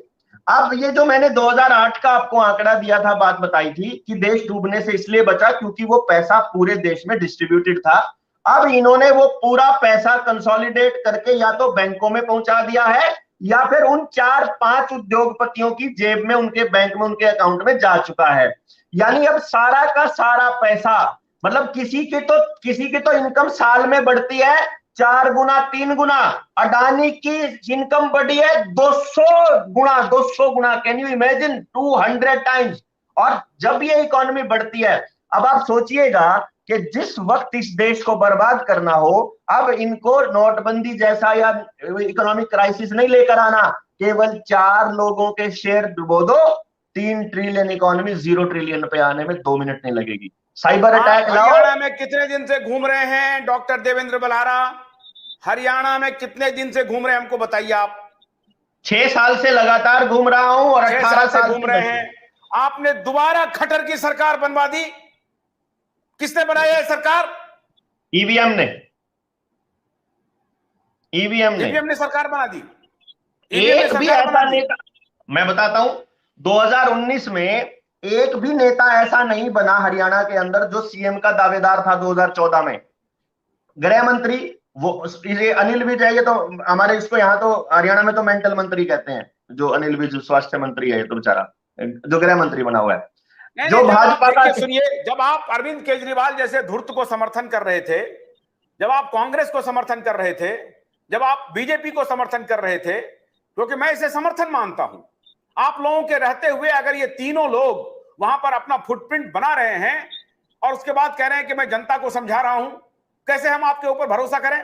अब ये जो मैंने 2008 का आपको आंकड़ा दिया था, बात बताई थी कि देश डूबने से इसलिए बचा क्योंकि वो पैसा पूरे देश में डिस्ट्रीब्यूटेड था। अब इन्होंने वो पूरा पैसा कंसोलिडेट करके या तो बैंकों में पहुंचा दिया है या फिर उन 4-5 उद्योगपतियों की जेब में, उनके बैंक में, उनके अकाउंट में जा चुका है। यानी अब सारा का सारा पैसा, मतलब किसी की तो इनकम साल में बढ़ती है 4 गुना 3 गुना, अडानी की इनकम बढ़ी है 200 गुना। Can you imagine, 200 times. और जब ये इकोनॉमी बढ़ती है, अब आप सोचिएगा कि जिस वक्त इस देश को बर्बाद करना हो, अब इनको नोटबंदी जैसा या इकोनॉमिक क्राइसिस नहीं लेकर आना, केवल 4 लोगों के शेयर डुबो दो, 3 ट्रिलियन इकोनॉमी 0 ट्रिलियन पे आने में 2 मिनट नहीं लगेगी। साइबर अटैक लाओ। हरियाणा में कितने दिन से घूम रहे हैं डॉक्टर देवेंद्र बल्हारा? हरियाणा में कितने दिन से घूम रहे हैं, हमको बताइए आप। 6 साल से लगातार घूम रहा हूं और 18 से घूम रहे हैं। आपने दोबारा खट्टर की सरकार बनवा दी। किसने बनाई है सरकार? ईवीएम ने सरकार बना दी। एक भी ऐसा नेता, मैं बताता हूं, 2019 में एक भी नेता ऐसा नहीं बना हरियाणा के अंदर जो सीएम का दावेदार था। 2014 में गृह मंत्री वो अनिल विज है, ये तो हमारे इसको यहाँ तो हरियाणा में तो मेंटल मंत्री कहते हैं, जो अनिल विज स्वास्थ्य मंत्री है, ये तो बेचारा जो गृह मंत्री बना हुआ है। जो भाजपा का, सुनिए, जब आप अरविंद केजरीवाल जैसे धूर्त को समर्थन कर रहे थे, जब आप कांग्रेस को समर्थन कर रहे थे, जब आप बीजेपी को समर्थन कर रहे थे, क्योंकि मैं इसे समर्थन मानता हूं, आप लोगों के रहते हुए अगर ये तीनों लोग वहां पर अपना फुटप्रिंट बना रहे हैं और उसके बाद कह रहे हैं कि मैं जनता को समझा रहा हूं, कैसे हम आपके ऊपर भरोसा करें?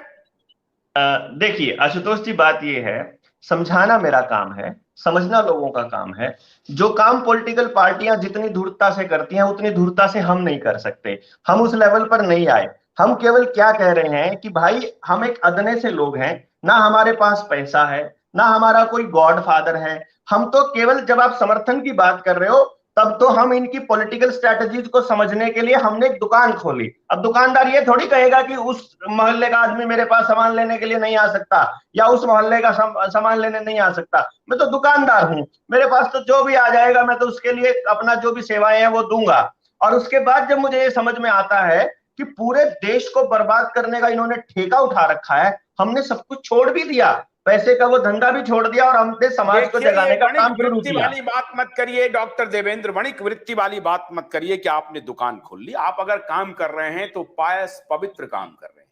देखिए आशुतोष जी, बात ये है, समझाना मेरा काम है, समझना लोगों का काम है। जो काम पॉलिटिकल पार्टियां जितनी धूर्तता से करती हैं उतनी धूर्तता से हम नहीं कर सकते। हम उस लेवल पर नहीं आए। हम केवल क्या कह रहे हैं कि भाई हम एक अदने से लोग हैं, ना हमारे पास पैसा है, ना हमारा कोई गॉड फादर है। हम तो केवल, जब आप समर्थन की बात कर रहे हो तब तो हम इनकी पॉलिटिकल स्ट्रेटजीज को समझने के लिए हमने एक दुकान खोली। अब दुकानदार ये थोड़ी कहेगा कि उस मोहल्ले का आदमी मेरे पास सामान लेने के लिए नहीं आ सकता या उस मोहल्ले का सामान लेने नहीं आ सकता। मैं तो दुकानदार हूं, मेरे पास तो जो भी आ जाएगा मैं तो उसके लिए अपना जो भी सेवाएं हैं वो दूंगा। और उसके बाद जब मुझे ये समझ में आता है कि पूरे देश को बर्बाद करने का इन्होंने ठेका उठा रखा है, हमने सब कुछ छोड़ भी दिया, पैसे का वो धंधा भी छोड़ दिया और हमने समाज को जगाने का काम शुरू किया। वाली बात मत करिए डॉक्टर देवेंद्र, वणिक वृत्ति वाली बात मत करिए कि आपने दुकान खोल ली। आप अगर काम कर रहे हैं तो पायस पवित्र काम कर रहे हैं,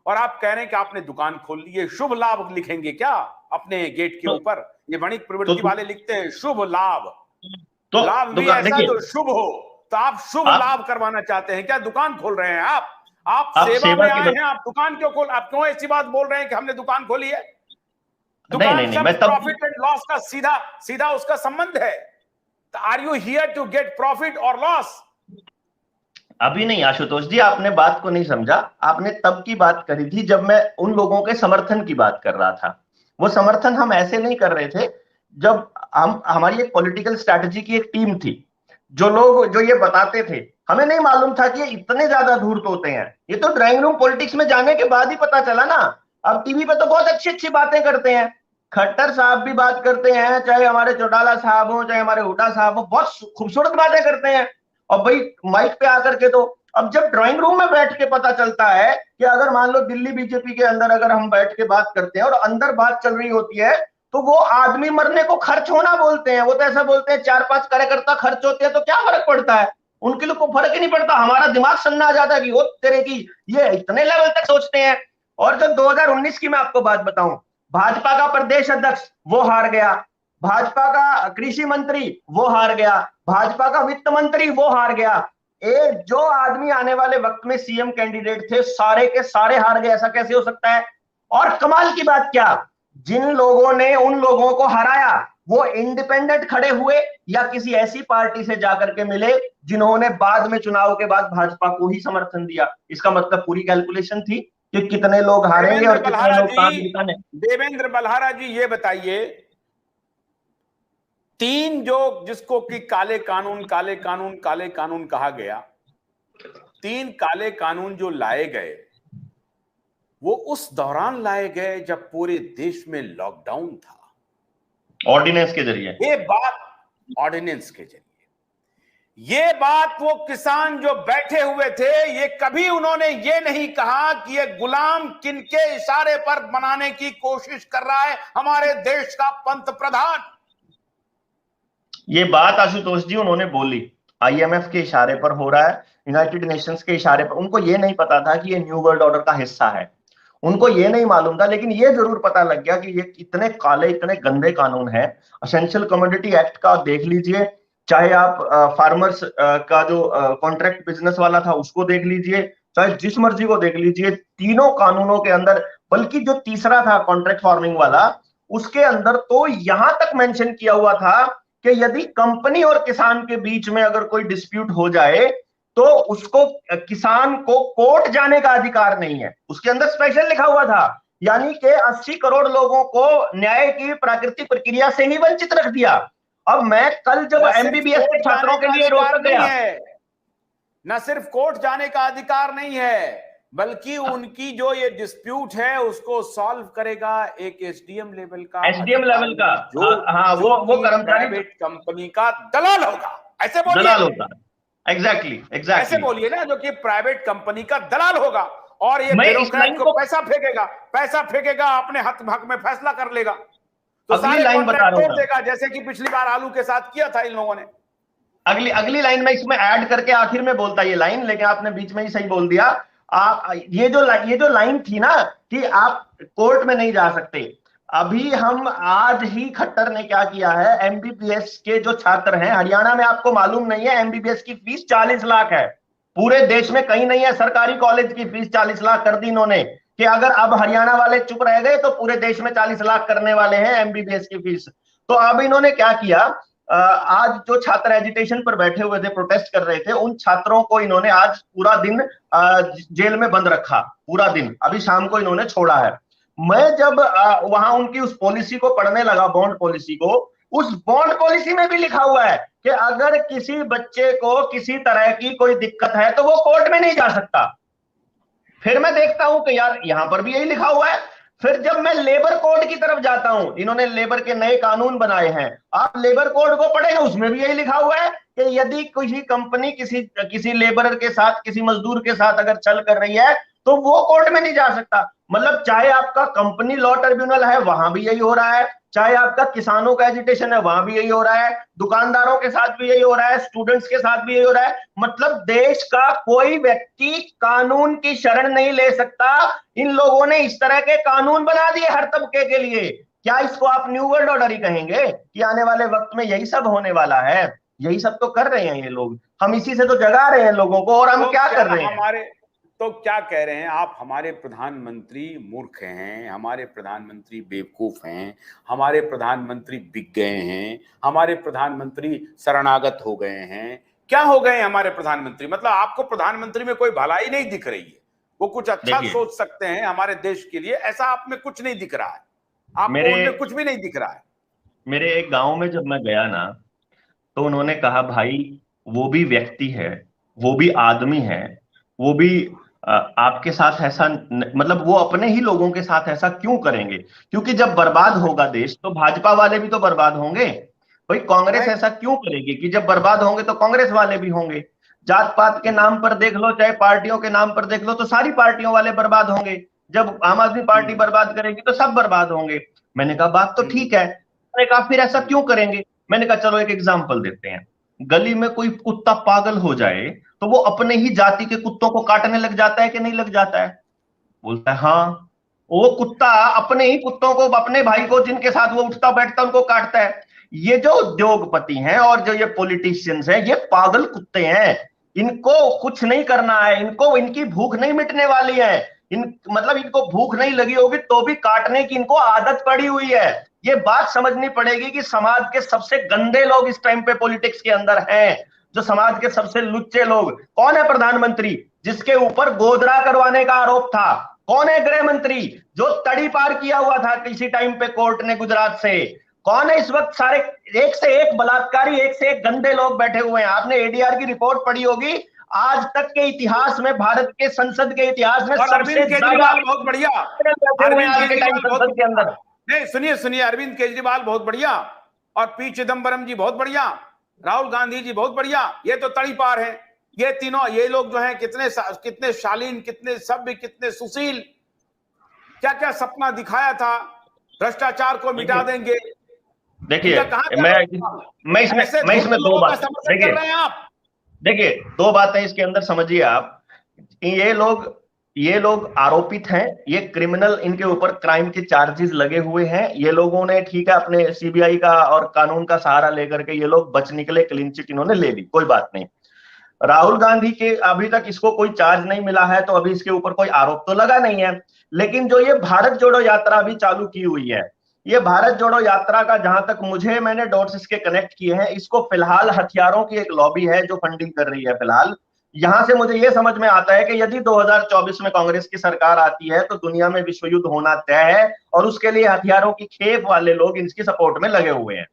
और आप कह रहे हैं कि आपने दुकान खोल ली। ये शुभ लाभ लिखेंगे क्या अपने गेट के ऊपर? ये वणिक प्रवृत्ति वाले लिखते हैं शुभ लाभ, तो लाभ भी ऐसा जो शुभ हो। तो आप शुभ लाभ करवाना चाहते हैं क्या? दुकान खोल रहे हैं आप सेवा में आए हैं, आप दुकान क्यों खोल? आप क्यों ऐसी बात बोल रहे हैं कि हमने दुकान खोली है? दुकान से प्रॉफिट एंड लॉस का सीधा उसका संबंध है। Are you here to get profit और लॉस? अभी नहीं आशुतोष जी, आपने बात को नहीं समझा। आपने तब की बात करी थी जब मैं उन लोगों के समर्थन की बात कर रहा था। वो समर्थन हम ऐसे नहीं कर रहे थे जब हमारी एक पॉलिटिकल स्ट्रैटेजी की एक टीम थी, जो लोग जो ये बताते थे, हमें नहीं मालूम था कि ये इतने ज्यादा धूर्त होते हैं। ये तो ड्राइंग रूम पॉलिटिक्स में जाने के बाद ही पता चला ना। अब टीवी पे तो बहुत अच्छी अच्छी बातें करते हैं, खट्टर साहब भी बात करते हैं, चाहे हमारे चौटाला साहब हो, चाहे हमारे हुड्डा साहब हो, बहुत खूबसूरत बातें करते हैं। और भाई माइक पे आकर के तो, अब जब ड्राइंग रूम में बैठ के पता चलता है कि अगर मान लो दिल्ली बीजेपी के अंदर अगर हम बैठ के बात करते हैं और अंदर बात चल रही होती है, तो वो आदमी मरने को खर्च होना बोलते हैं। वो तो ऐसा बोलते हैं 4-5 कार्यकर्ता खर्च होते हैं तो क्या फर्क पड़ता है, उनके लिए कोई फर्क ही नहीं पड़ता। हमारा दिमाग सन्ना आ जाता है कि वो तेरे की, ये इतने लेवल तक सोचते हैं। और जब 2019 की मैं आपको बात बताऊं, भाजपा का प्रदेश अध्यक्ष वो हार गया, भाजपा का कृषि मंत्री वो हार गया, भाजपा का वित्त मंत्री वो हार गया। जो आदमी आने वाले वक्त में सीएम कैंडिडेट थे सारे के सारे हार गए, ऐसा कैसे हो सकता है? और कमाल की बात क्या, जिन लोगों ने उन लोगों को हराया वो इंडिपेंडेंट खड़े हुए या किसी ऐसी पार्टी से जाकर के मिले जिन्होंने बाद में चुनाव के बाद भाजपा को ही समर्थन दिया। इसका मतलब पूरी कैलकुलेशन थी कि कितने लोग हारेंगे और कितने लोग काम दिखाने। देवेंद्र बल्हारा जी, ये बताइए, तीन जो जिसको कि काले कानून काले कानून काले कानून कहा गया, तीन काले कानून जो लाए गए वो उस दौरान लाए गए जब पूरे देश में लॉकडाउन था, ऑर्डिनेंस के जरिए। ये बात ऑर्डिनेंस के जरिए, ये बात वो किसान जो बैठे हुए थे, ये कभी उन्होंने ये नहीं कहा कि ये गुलाम किनके इशारे पर बनाने की कोशिश कर रहा है हमारे देश का पंत प्रधान। ये बात आशुतोष जी उन्होंने बोली, आईएमएफ के इशारे पर हो रहा है, यूनाइटेड नेशंस के इशारे पर। उनको ये नहीं पता था कि ये न्यू वर्ल्ड ऑर्डर का हिस्सा है, उनको ये नहीं मालूम था, लेकिन ये जरूर पता लग गया कि ये इतने काले इतने गंदे कानून हैं। असेंशियल कमोडिटी एक्ट का देख लीजिए, चाहे आप फार्मर्स का जो कॉन्ट्रैक्ट बिजनेस वाला था उसको देख लीजिए, चाहे जिस मर्जी को देख लीजिए, तीनों कानूनों के अंदर, बल्कि जो तीसरा था कॉन्ट्रैक्ट फार्मिंग वाला, उसके अंदर तो यहां तक मेंशन किया हुआ था कि यदि कंपनी और किसान के बीच में अगर कोई डिस्प्यूट हो जाए तो उसको, किसान को कोर्ट जाने का अधिकार नहीं है, उसके अंदर स्पेशल लिखा हुआ था। यानी कि 80 करोड़ लोगों को न्याय की प्राकृतिक प्रक्रिया से ही वंचित रख दिया। अब मैं कल जब एमबीबीएस के छात्रों के लिए रोहतक गया, न सिर्फ कोर्ट जाने का अधिकार नहीं है, बल्कि उनकी जो ये डिस्प्यूट है उसको सॉल्व करेगा एक एसडीएम लेवल का, एसडीएम लेवल का, जो वो कर्मचारी प्राइवेट कंपनी का दलाल होगा, ऐसे बोलिए, दलाल होगा। एग्जैक्टली ऐसे बोलिए ना, जो कि प्राइवेट कंपनी का दलाल होगा, और ये ब्यूरोक्रेट को पैसा फेंकेगा अपने हक में फैसला कर लेगा, तो सारे कॉन्ट्रैक्ट तोड़ देगा, जैसे कि पिछली बार आलू के साथ किया था इन लोगों ने। अगली लाइन में इसमें ऐड करके आखिर में बोलता ये लाइन, लेकिन आपने बीच में ही सही बोल दिया। आप ये जो लाइन थी ना कि आप कोर्ट में नहीं जा सकते, अभी हम आज ही खट्टर ने क्या किया है, एमबीबीएस के जो छात्र हैं हरियाणा में, आपको मालूम नहीं है एमबीबीएस की फीस 40 लाख है, पूरे देश में कहीं नहीं है सरकारी कॉलेज की फीस 40 लाख कर दी इन्होंने, कि अगर अब हरियाणा वाले चुप रह गए तो पूरे देश में 40 लाख करने वाले हैं एमबीबीएस की फीस। तो अब इन्होंने क्या किया, आज जो छात्र एजिटेशन पर बैठे हुए थे, प्रोटेस्ट कर रहे थे, उन छात्रों को इन्होंने आज पूरा दिन जेल में बंद रखा, पूरा दिन, अभी शाम को इन्होंने छोड़ा है। मैं जब वहां उनकी उस पॉलिसी को पढ़ने लगा, बॉन्ड पॉलिसी को, उस बॉन्ड पॉलिसी में भी लिखा हुआ है कि अगर किसी बच्चे को किसी तरह की कोई दिक्कत है तो वो कोर्ट में नहीं जा सकता। फिर मैं देखता हूं कि यार यहां पर भी यही लिखा हुआ है। फिर जब मैं लेबर कोड की तरफ जाता हूं, इन्होंने लेबर के नए कानून बनाए हैं, आप लेबर कोड को पढ़ेंगे, उसमें भी यही लिखा हुआ है कि यदि किसी कंपनी किसी लेबरर के साथ, किसी मजदूर के साथ अगर छल कर रही है तो वो कोर्ट में नहीं जा सकता। मतलब चाहे आपका कंपनी लॉ ट्रिब्यूनल है, वहां भी यही हो रहा है, चाहे आपका किसानों का एजिटेशन है, वहां भी यही हो रहा है, दुकानदारों के साथ भी यही हो रहा है, स्टूडेंट्स के साथ भी यही हो रहा है। मतलब देश का कोई व्यक्ति कानून की शरण नहीं ले सकता। इन लोगों ने इस तरह के कानून बना दिए हर तबके के लिए। क्या इसको आप न्यू वर्ल्ड ऑर्डर ही कहेंगे कि आने वाले वक्त में यही सब होने वाला है? यही सब तो कर रहे हैं ये लोग, हम इसी से तो जगा रहे हैं लोगों को। और हम क्या कर रहे हैं? तो क्या कह रहे हैं आप, हमारे प्रधानमंत्री मूर्ख हैं, हमारे प्रधानमंत्री बेवकूफ हैं, हमारे प्रधानमंत्री बिक गए हैं, हमारे प्रधानमंत्री शरणागत हो गए हैं? क्या हो गए हमारे प्रधानमंत्री? मतलब आपको प्रधानमंत्री में कोई भलाई नहीं दिख रही है, वो कुछ अच्छा सोच सकते हैं हमारे देश के लिए, ऐसा आप में कुछ नहीं दिख रहा है, आपको उनमें कुछ भी नहीं दिख रहा है। मेरे एक गांव में जब मैं गया ना, तो उन्होंने कहा भाई वो भी व्यक्ति है, वो भी आदमी है, वो भी आपके साथ ऐसा, मतलब वो अपने ही लोगों के साथ ऐसा क्यों करेंगे? क्योंकि जब बर्बाद होगा देश तो भाजपा वाले भी तो बर्बाद होंगे। भाई कांग्रेस ऐसा क्यों करेगी कि जब बर्बाद होंगे तो कांग्रेस वाले भी होंगे? जात पात के नाम पर देख लो, चाहे पार्टियों के नाम पर देख लो, तो सारी पार्टियों वाले बर्बाद होंगे। जब आम आदमी पार्टी बर्बाद करेगी तो सब बर्बाद होंगे। मैंने कहा बात तो ठीक है। मैंने कहा फिर ऐसा क्यों करेंगे? मैंने कहा चलो एक एग्जाम्पल देते हैं। गली में कोई कुत्ता पागल हो जाए तो वो अपने ही जाति के कुत्तों को काटने लग जाता है कि नहीं लग जाता है? बोलता है हाँ। वो कुत्ता अपने ही कुत्तों को, अपने भाई को जिनके साथ वो उठता बैठता उनको काटता है। ये जो उद्योगपति हैं और जो ये पॉलिटिशियंस हैं, ये पागल कुत्ते हैं। इनको कुछ नहीं करना है, इनको इनकी भूख नहीं मिटने वाली है, मतलब इनको भूख नहीं लगी होगी तो भी काटने की इनको आदत पड़ी हुई है। ये बात समझनी पड़ेगी कि समाज के सबसे गंदे लोग इस टाइम पे पॉलिटिक्स के अंदर हैं, जो समाज के सबसे लुच्चे लोग। कौन है प्रधानमंत्री जिसके ऊपर गोदरा करवाने का आरोप था? कौन है गृह मंत्री जो तड़ी पार किया हुआ था किसी टाइम पे कोर्ट ने गुजरात से? कौन है इस वक्त? सारे एक से एक बलात्कारी, एक से एक गंदे लोग बैठे हुए हैं। आपने एडीआर की रिपोर्ट पढ़ी होगी, आज तक के इतिहास में, भारत के संसद के इतिहास में और सबसे अरविंद केजरीवाल बहुत बढ़िया, आज के टाइम संसद के अंदर। नहीं, सुनिए सुनिए, अरविंद केजरीवाल बहुत बढ़िया, और पी चिदम्बरम जी बहुत बढ़िया, राहुल गांधी जी बहुत बढ़िया, ये तो तड़ी पार है। ये तीनों, ये लोग जो हैं कितने शालीन, कितने सभ्य, कितने सुशील, क्या क्या सपना दिखाया था, भ्रष्टाचार को मिटा देंगे। देखिए, मैं इसमें दो बात, देखिए कर रहे हैं आप। देखिए, दो बातें इसके अंदर समझिए आप। ये लोग आरोपित हैं, ये क्रिमिनल, इनके ऊपर क्राइम के चार्जेस लगे हुए हैं। ये लोगों ने, ठीक है, अपने सीबीआई का और कानून का सहारा लेकर के ये लोग बच निकले, क्लीन चिट इन्होंने ले ली, कोई बात नहीं। राहुल गांधी के अभी तक इसको कोई चार्ज नहीं मिला है, तो अभी इसके ऊपर कोई आरोप तो लगा नहीं है। लेकिन जो ये भारत जोड़ो यात्रा अभी चालू की हुई है, ये भारत जोड़ो यात्रा का, जहां तक मैंने डॉट्स इसके कनेक्ट किए हैं, इसको फिलहाल हथियारों की एक लॉबी है जो फंडिंग कर रही है फिलहाल। यहां से मुझे ये समझ में आता है कि यदि 2024 में कांग्रेस की सरकार आती है तो दुनिया में विश्व युद्ध होना तय है, और उसके लिए हथियारों की खेप वाले लोग इसकी सपोर्ट में लगे हुए हैं।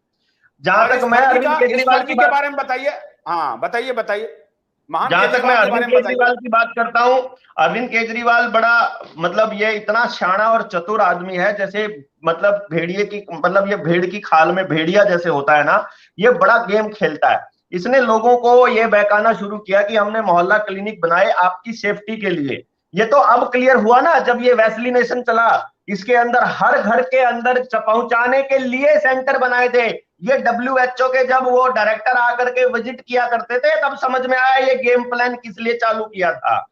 जहां तक मैं अरविंद केजरीवाल के बारे में बताइए, हाँ बताइए बताइए। जहां तक मैं अरविंद केजरीवाल की बात करता हूं, अरविंद केजरीवाल बड़ा, मतलब ये इतना शाना और चतुर आदमी है, जैसे मतलब भेड़िए की, मतलब ये भेड़ की खाल में भेड़िया जैसे होता है ना, ये बड़ा गेम खेलता है। इसने लोगों को ये बहकाना शुरू किया कि हमने मोहल्ला क्लिनिक बनाए आपकी सेफ्टी के लिए। ये तो अब क्लियर हुआ ना, जब ये वैक्सीनेशन चला, इसके अंदर हर घर के अंदर पहुंचाने के लिए सेंटर बनाए थे। ये WHO के जब वो डायरेक्टर आकर के विजिट किया करते थे, तब समझ में आया ये गेम प्लान किस लिए चालू किया था।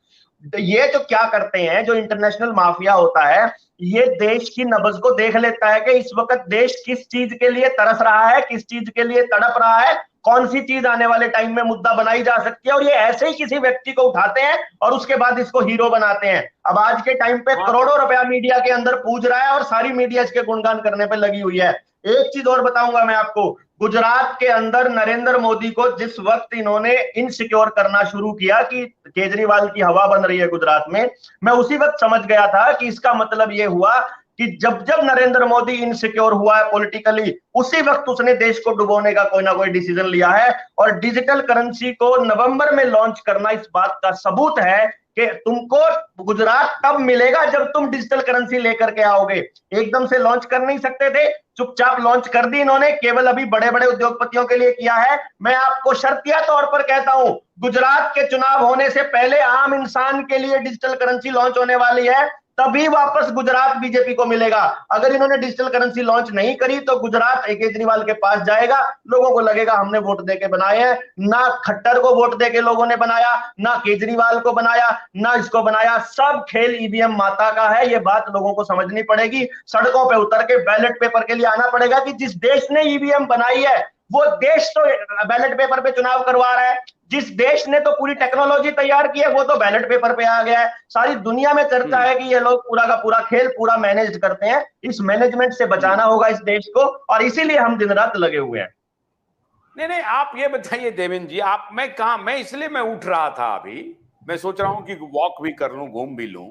ये जो क्या करते हैं, जो इंटरनेशनल माफिया होता है, ये देश की नब्ज को देख लेता है कि इस वक्त देश किस चीज के लिए तरस रहा है, किस चीज के लिए तड़प रहा है, कौन सी चीज आने वाले टाइम में मुद्दा बनाई जा सकती है, और ये ऐसे ही किसी व्यक्ति को उठाते हैं और उसके बाद इसको हीरो बनाते हैं। अब आज के टाइम पे करोड़ों रुपया मीडिया के अंदर पूज रहा है और सारी मीडिया इसके गुणगान करने पे लगी हुई है। एक चीज और बताऊंगा मैं आपको, गुजरात के अंदर नरेंद्र मोदी को जिस वक्त इन्होंने इनसिक्योर करना शुरू किया कि केजरीवाल की हवा बन रही है गुजरात में, मैं उसी वक्त समझ गया था कि इसका मतलब ये हुआ कि जब जब नरेंद्र मोदी इनसिक्योर हुआ है पॉलिटिकली, उसी वक्त उसने देश को डुबोने का कोई ना कोई डिसीजन लिया है। और डिजिटल करेंसी को नवंबर में लॉन्च करना इस बात का सबूत है कि तुमको गुजरात तब मिलेगा जब तुम डिजिटल करेंसी लेकर के आओगे। एकदम से लॉन्च कर नहीं सकते थे, चुपचाप लॉन्च कर दी इन्होंने, केवल अभी बड़े बड़े उद्योगपतियों के लिए किया है। मैं आपको शर्तिया तौर पर कहता हूं, गुजरात के चुनाव होने से पहले आम इंसान के लिए डिजिटल करेंसी लॉन्च होने वाली है, तभी वापस गुजरात बीजेपी को मिलेगा। अगर इन्होंने डिजिटल करेंसी लॉन्च नहीं करी तो गुजरात केजरीवाल के पास जाएगा, लोगों को लगेगा हमने वोट देके बनाए हैं। ना खट्टर को वोट देके लोगों ने बनाया, ना केजरीवाल को बनाया, ना इसको बनाया, सब खेल ईवीएम माता का है। ये बात लोगों को समझनी पड़ेगी, सड़कों पे उतर के बैलेट पेपर के लिए आना पड़ेगा कि जिस देश ने ईवीएम बनाई है वो देश तो बैलेट पेपर पे चुनाव करवा रहा है, जिस देश ने तो पूरी टेक्नोलॉजी तैयार की है वो तो बैलेट पेपर पे आ गया है। सारी दुनिया में चर्चा है कि ये लोग पूरा का पूरा खेल पूरा मैनेज करते हैं। इस मैनेजमेंट से बचाना होगा इस देश को, और इसीलिए हम दिन रात लगे हुए हैं। नहीं, आप ये बताइए देवेंद्र जी, आप, मैं इसलिए मैं उठ रहा था, अभी मैं सोच रहा हूं कि वॉक भी कर लूं, घूम भी लूं।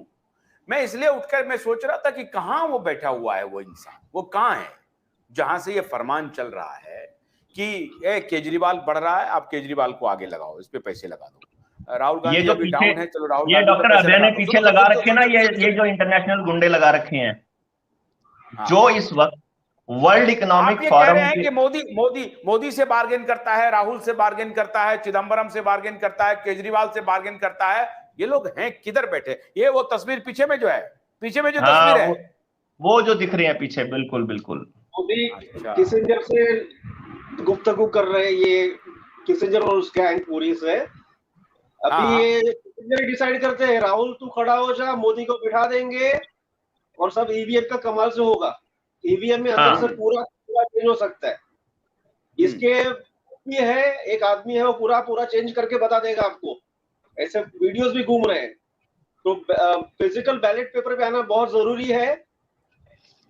मैं इसलिए उठकर मैं सोच रहा था कि कहां वो बैठा हुआ है वो इंसान, वो कहां है जहां से ये फरमान चल रहा है कि केजरीवाल बढ़ रहा है, आप केजरीवाल को आगे लगाओ, इस पे पैसे लगा दो। राहुल गांधी जो अभी डाउन है, चलो राहुल ये डॉक्टर अभय ने पीछे लगा रखे ना, ये जो इंटरनेशनल गुंडे लगा रखे हैं, जो इस वक्त वर्ल्ड इकोनॉमिक फोरम कि मोदी से बार्गेन करता है, राहुल से बार्गेन करता है, चिदम्बरम से बार्गेन करता है, केजरीवाल से बार्गेन करता है। ये लोग हैं किधर बैठे? ये वो तस्वीर पीछे में जो है, पीछे में जो तस्वीर है, वो जो दिख रही है पीछे, बिल्कुल बिल्कुल मोदी किसिंजर से गुफ्तगू कर रहे हैं, ये किसिंजर और उसके गैंग पूरी से। अभी ये किसिंजर डिसाइड करते हैं, राहुल तू खड़ा हो जा, मोदी को बिठा देंगे और सब ईवीएम का कमाल से होगा। ईवीएम में अंदर से पूरा चेंज हो सकता है। इसके ये है, एक आदमी है वो पूरा चेंज करके बता देगा आपको ऐसे वीडियोस भी घूम रहे हैं। तो फिजिकल बैलेट पेपर पे आना बहुत जरूरी है।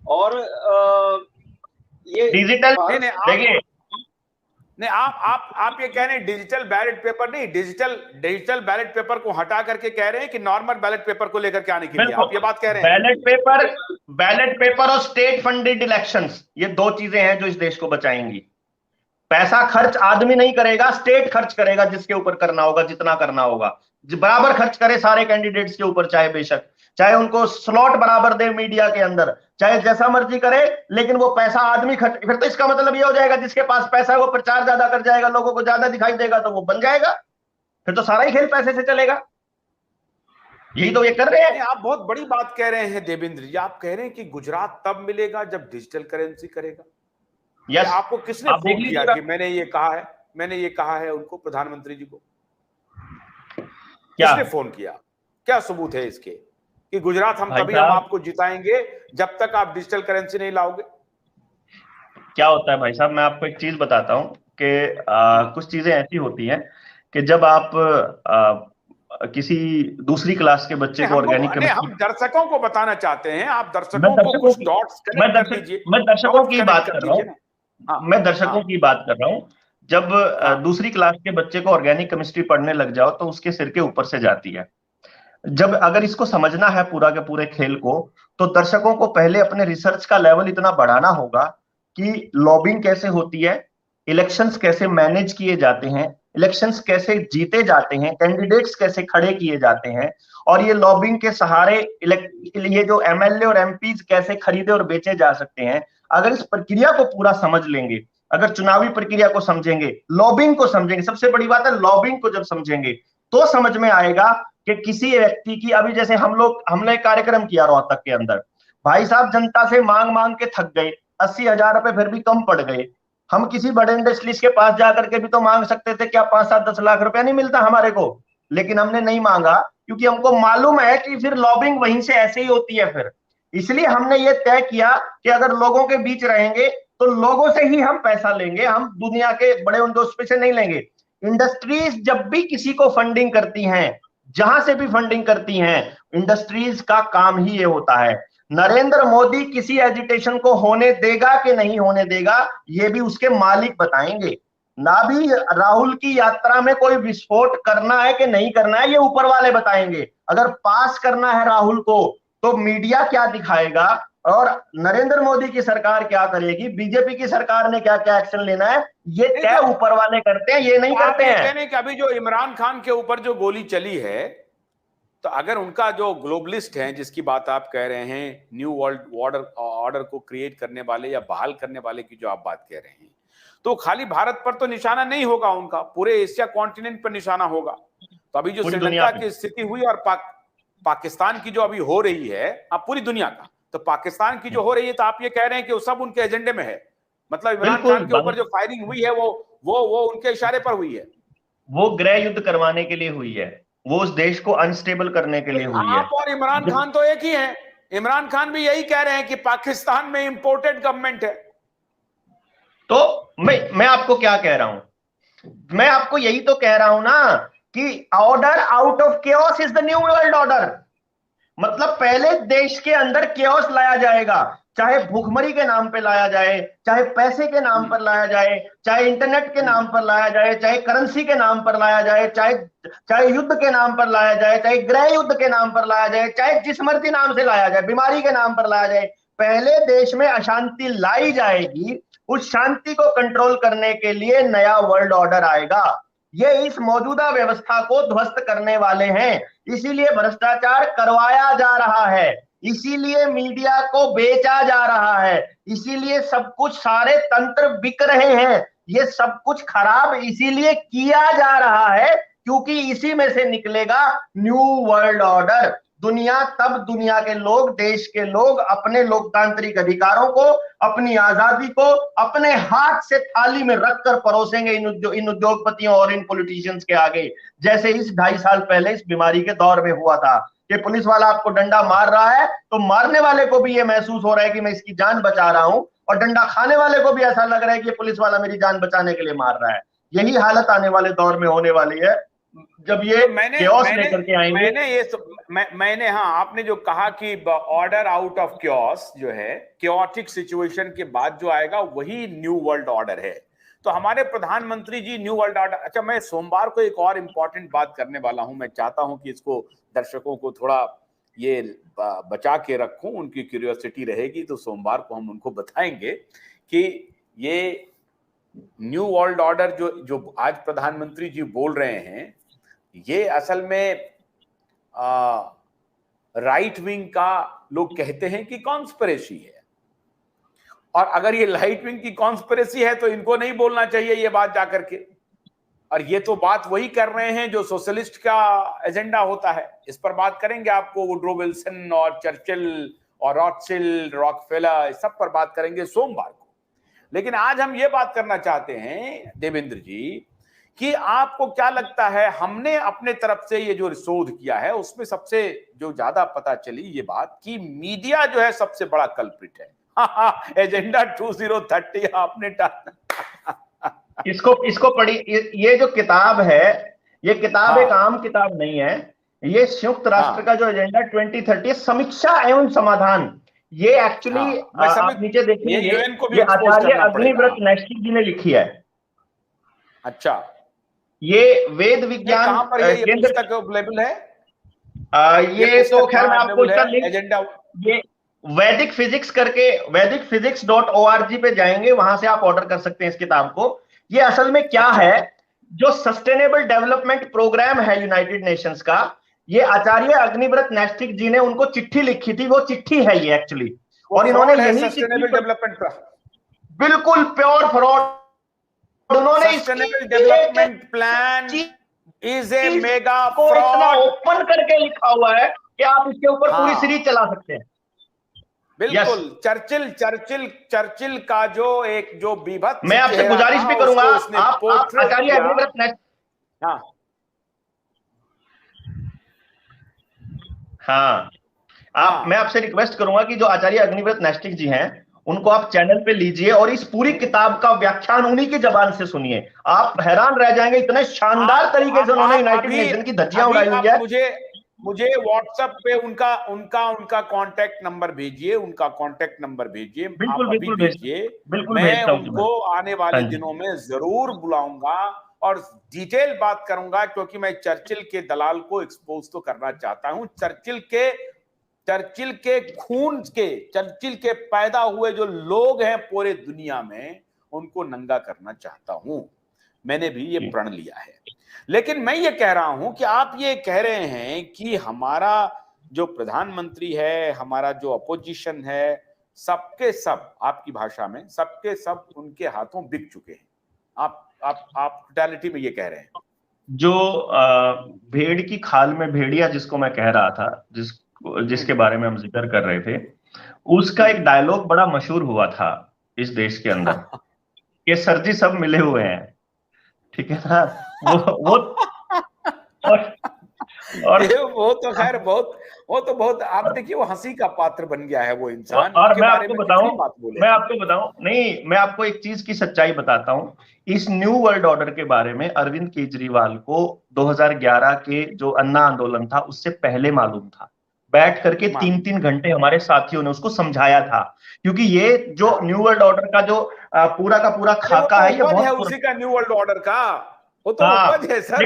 और ये डिजिटल, नहीं नहीं देखिए नहीं, आप ये कह रहे हैं डिजिटल बैलेट पेपर नहीं, डिजिटल बैलेट पेपर को हटा करके कह रहे हैं कि नॉर्मल बैलेट पेपर को लेकर के आने के लिए आप ये बात कह रहे हैं? बैलेट पेपर और स्टेट फंडेड इलेक्शंस, ये दो चीजें हैं जो इस देश को बचाएंगी। पैसा खर्च आदमी नहीं करेगा, स्टेट खर्च करेगा, जिसके ऊपर करना होगा, जितना करना होगा, बराबर खर्च करे सारे कैंडिडेट्स के ऊपर, चाहे बेशक, चाहे उनको स्लॉट बराबर दे मीडिया के अंदर, चाहे जैसा मर्जी करे, लेकिन वो पैसा आदमी खर्च। फिर तो इसका मतलब ये हो जाएगा जिसके पास पैसा है वो प्रचार ज्यादा कर जाएगा, लोगों को ज्यादा दिखाई देगा तो वो बन जाएगा। फिर तो सारा ही खेल पैसे से चलेगा। यही तो ये कर रहे हैं। आप बहुत बड़ी बात कह रहे हैं देवेंद्र जी, आप कह रहे हैं कि गुजरात तब मिलेगा जब डिजिटल करेंसी करेगा। यस, आपको किसने फोन किया कि मैंने ये कहा है उनको, प्रधानमंत्री जी को किसने फोन किया? क्या सबूत है इसके कि गुजरात हम आपको जिताएंगे जब तक आप डिजिटल करेंसी नहीं लाओगे? क्या होता है भाई साहब, मैं आपको एक चीज बताता हूं कि कुछ चीजें ऐसी होती हैं कि जब आप किसी दूसरी क्लास के बच्चे को ऑर्गेनिक केमिस्ट्री, हम दर्शकों को बताना चाहते हैं, आप दर्शकों को कुछ डॉट्स कनेक्ट कर दीजिए। मैं दर्शकों की बात कर रहा हूं, मैं दर्शकों की बात कर रहा हूं। जब दूसरी क्लास के बच्चे को ऑर्गेनिक केमिस्ट्री पढ़ने लग जाओ तो उसके सिर के ऊपर से जाती है। जब अगर इसको समझना है पूरा के पूरे खेल को, तो दर्शकों को पहले अपने रिसर्च का लेवल इतना बढ़ाना होगा कि लॉबिंग कैसे होती है, इलेक्शंस कैसे मैनेज किए जाते हैं, इलेक्शंस कैसे जीते जाते हैं, कैंडिडेट्स कैसे खड़े किए जाते हैं, और ये लॉबिंग के सहारे ये जो एमएलए और एमपीज कैसे खरीदे और बेचे जा सकते हैं। अगर इस प्रक्रिया को पूरा समझ लेंगे, अगर चुनावी प्रक्रिया को समझेंगे, लॉबिंग को समझेंगे, सबसे बड़ी बात है लॉबिंग को जब समझेंगे तो समझ में आएगा कि किसी व्यक्ति की, अभी जैसे हमने एक कार्यक्रम किया रोहतक के अंदर, भाई साहब जनता से मांग मांग के थक गए, 80,000 रुपए फिर भी कम पड़ गए। हम किसी बड़े इंडस्ट्रीज के पास जाकर के भी तो मांग सकते थे, क्या 5-7-10 लाख रुपया नहीं मिलता हमारे को, लेकिन हमने नहीं मांगा क्योंकि हमको मालूम है कि फिर लॉबिंग वहीं से ऐसे ही होती है। फिर इसलिए हमने ये तय किया कि अगर लोगों के बीच रहेंगे तो लोगों से ही हम पैसा लेंगे, हम दुनिया के बड़े इंडस्ट्री से नहीं लेंगे। इंडस्ट्रीज जब भी किसी को फंडिंग करती हैं, जहां से भी फंडिंग करती हैं, इंडस्ट्रीज का काम ही ये होता है। नरेंद्र मोदी किसी एजिटेशन को होने देगा कि नहीं होने देगा, ये भी उसके मालिक बताएंगे। ना भी राहुल की यात्रा में कोई विस्फोट करना है कि नहीं करना है, ये ऊपर वाले बताएंगे। अगर पास करना है राहुल को तो मीडिया क्या दिखाएगा और नरेंद्र मोदी की सरकार क्या करेगी, बीजेपी की सरकार ने क्या क्या एक्शन लेना है, ये तय ऊपर वाले करते हैं, ये नहीं करते हैं। कि अभी जो इमरान खान के ऊपर जो गोली चली है, तो अगर उनका जो ग्लोबलिस्ट है जिसकी बात आप कह रहे हैं, न्यू वर्ल्ड ऑर्डर को क्रिएट करने वाले या बहाल करने वाले की जो आप बात कह रहे हैं, तो खाली भारत पर तो निशाना नहीं होगा उनका, पूरे एशिया कॉन्टिनेंट पर निशाना होगा। तो अभी जो श्रीलंका की स्थिति हुई और पाकिस्तान की जो अभी हो रही है, अब पूरी दुनिया का, तो पाकिस्तान की जो हो रही है, तो आप ये कह रहे हैं कि वो सब उनके एजेंडे में है? मतलब इमरान खान के ऊपर जो फायरिंग हुई है वो उनके इशारे पर हुई है, वो गृह युद्ध करवाने के लिए हुई है, वो उस देश को अनस्टेबल करने के लिए हुई है। आप और इमरान खान तो एक ही हैं। इमरान खान भी यही कह रहे हैं कि पाकिस्तान में इंपोर्टेड गवर्नमेंट है। तो मैं आपको क्या कह रहा हूं, मैं आपको यही तो कह रहा हूं ना कि order out of chaos is the new world order. मतलब पहले देश के अंदर केओस लाया जाएगा, चाहे भूखमरी के नाम पे लाया जाए, चाहे पैसे के नाम पर लाया जाए, चाहे इंटरनेट के नाम पर लाया जाए, चाहे करेंसी के नाम पर लाया जाए, चाहे युद्ध के नाम पर लाया जाए, चाहे गृह युद्ध के नाम पर लाया जाए, चाहे जिस मर्जी नाम से लाया जाए, बीमारी के नाम पर लाया जाए, पहले देश में अशांति लाई जाएगी। उस शांति को कंट्रोल करने के लिए नया वर्ल्ड ऑर्डर आएगा। ये इस मौजूदा व्यवस्था को ध्वस्त करने वाले हैं, इसीलिए भ्रष्टाचार करवाया जा रहा है, इसीलिए मीडिया को बेचा जा रहा है, इसीलिए सब कुछ, सारे तंत्र बिक रहे हैं, ये सब कुछ खराब इसीलिए किया जा रहा है क्योंकि इसी में से निकलेगा न्यू वर्ल्ड ऑर्डर। दुनिया के लोग, देश के लोग अपने लोकतांत्रिक अधिकारों को, अपनी आजादी को अपने हाथ से थाली में रखकर परोसेंगे इन उद्योगपतियों और इन पॉलिटिशियंस के आगे, जैसे इस 2.5 साल पहले इस बीमारी के दौर में हुआ था कि पुलिस वाला आपको डंडा मार रहा है तो मारने वाले को भी ये महसूस हो रहा है कि मैं इसकी जान बचा रहा हूं, और डंडा खाने वाले को भी ऐसा लग रहा है कि पुलिस वाला मेरी जान बचाने के लिए मार रहा है। यही हालत आने वाले दौर में होने वाली है। जब ये chaos लेकर के आएंगे। मैंने हाँ, आपने जो कहा कि ऑर्डर आउट ऑफ क्योस जो है, क्योटिक सिचुएशन के बाद जो आएगा वही न्यू वर्ल्ड ऑर्डर है। तो हमारे प्रधानमंत्री जी न्यू वर्ल्ड ऑर्डर, अच्छा मैं सोमवार को एक और इंपॉर्टेंट बात करने वाला हूं, मैं चाहता हूं कि इसको दर्शकों को थोड़ा ये बचा के रखूं, उनकी क्यूरियोसिटी रहेगी, तो सोमवार को हम उनको बताएंगे कि ये न्यू वर्ल्ड ऑर्डर जो आज प्रधानमंत्री जी बोल रहे हैं, ये असल में राइट विंग का लोग कहते हैं कि कॉन्स्पिरेसी है, और अगर ये राइट विंग की कॉन्स्पिरेसी है तो इनको नहीं बोलना चाहिए ये बात जाकर के, और ये तो बात वही कर रहे हैं जो सोशलिस्ट का एजेंडा होता है। इस पर बात करेंगे, आपको वुड्रो विल्सन और चर्चिल और रॉथशिल्ड, रॉकफेलर, सब पर बात करेंगे सोमवार को। लेकिन आज हम ये बात करना चाहते हैं देवेंद्र जी कि आपको क्या लगता है, हमने अपने तरफ से ये जो शोध किया है उसमें सबसे जो ज्यादा पता चली ये बात कि मीडिया जो है सबसे बड़ा कल्प्रिट है। एजेंडा 2030 आपने इसको पढ़ी, ये जो किताब है, ये किताब एक आम किताब नहीं है, ये संयुक्त राष्ट्र का जो एजेंडा 2030 समीक्षा एवं समाधान, ये एक्चुअली आप नीचे देखिए, ये आचार्य अग्निव्रत नैष्टिक जी ने लिखी है। अच्छा, ये वेद विज्ञान कहां पर ये पुस्तक अवेलेबल है? ये तो खैर मैं आपको इसका लिंक, एजेंडा, ये वैदिक फिजिक्स करके, वैदिकफिजिक्स.org पे जाएंगे, वहां से आप ऑर्डर कर सकते हैं इस किताब को। ये असल में क्या है, जो सस्टेनेबल डेवलपमेंट प्रोग्राम है यूनाइटेड नेशंस का, ये आचार्य अग्निव्रत नैष्टिक जी ने उनको चिट्ठी लिखी थी, वो चिट्ठी है ये एक्चुअली, और इन्होंने यही सस्टेनेबल डेवलपमेंट, बिल्कुल प्योर फ्रॉड, उन्होंने sustainable development plan is a mega fraud open करके लिखा हुआ है कि आप इसके ऊपर पूरी सीरीज चला सकते हैं। बिल्कुल, चर्चिल का जो बीभत्स, मैं आपसे गुजारिश भी करूंगा, आप आचार्य अग्निव्रत नैष्टिक, मैं आपसे रिक्वेस्ट करूंगा कि जो आचार्य अग्निव्रत नैष्टिक जी हैं उनको आप चैनल पे लीजिए और इस पूरी किताब का व्याख्यान उन्हीं की जबान से सुनिए, आप हैरान रह जाएंगे, इतने शानदार तरीके से उन्होंने यूनाइटेड नेशन की धज्जियां उड़ाई हुई है। मुझे व्हाट्सएप पे उनका कांटेक्ट नंबर भेजिए, बिल्कुल भेजिए, मैं उनको आने वाले दिनों में जरूर बुलाऊंगा और डिटेल बात करूंगा, क्योंकि मैं चर्चिल के दलाल को एक्सपोज तो करना चाहता हूं। चर्चिल के खून के, चर्चिल के पैदा हुए जो लोग हैं पूरे दुनिया में, उनको नंगा करना चाहता हूं। मैंने भी ये प्रण लिया है। लेकिन मैं ये कह रहा हूं कि आप ये कह रहे हैं कि हमारा जो प्रधानमंत्री है, हमारा जो अपोजिशन है, सबके सब, आपकी भाषा में सबके सब उनके हाथों बिक चुके हैं। आप टोटलिटी में ये कह रहे हैं। जो भेड़ की खाल में भेड़िया जिसको मैं कह रहा था, जिसके बारे में हम जिक्र कर रहे थे, उसका एक डायलॉग बड़ा मशहूर हुआ था इस देश के अंदर कि सर जी सब मिले हुए हैं, ठीक है ना, वो तो खैर बहुत आप देखिए, वो हंसी का पात्र बन गया है वो इंसान। और मैं आपको बताऊं, नहीं, मैं आपको एक चीज की सच्चाई बताता हूं, इस न्यू वर्ल्ड ऑर्डर के बारे में अरविंद केजरीवाल को 2011 के जो अन्ना आंदोलन था उससे पहले मालूम था। बैठ करके 3-3 घंटे हमारे साथियों ने उसको समझाया था, क्योंकि ये जो न्यू वर्ल्ड ऑर्डर का जो पूरा का पूरा खाका है, ये बहुत है उसी का न्यू वर्ल्ड ऑर्डर का, वो तो उपज है सर।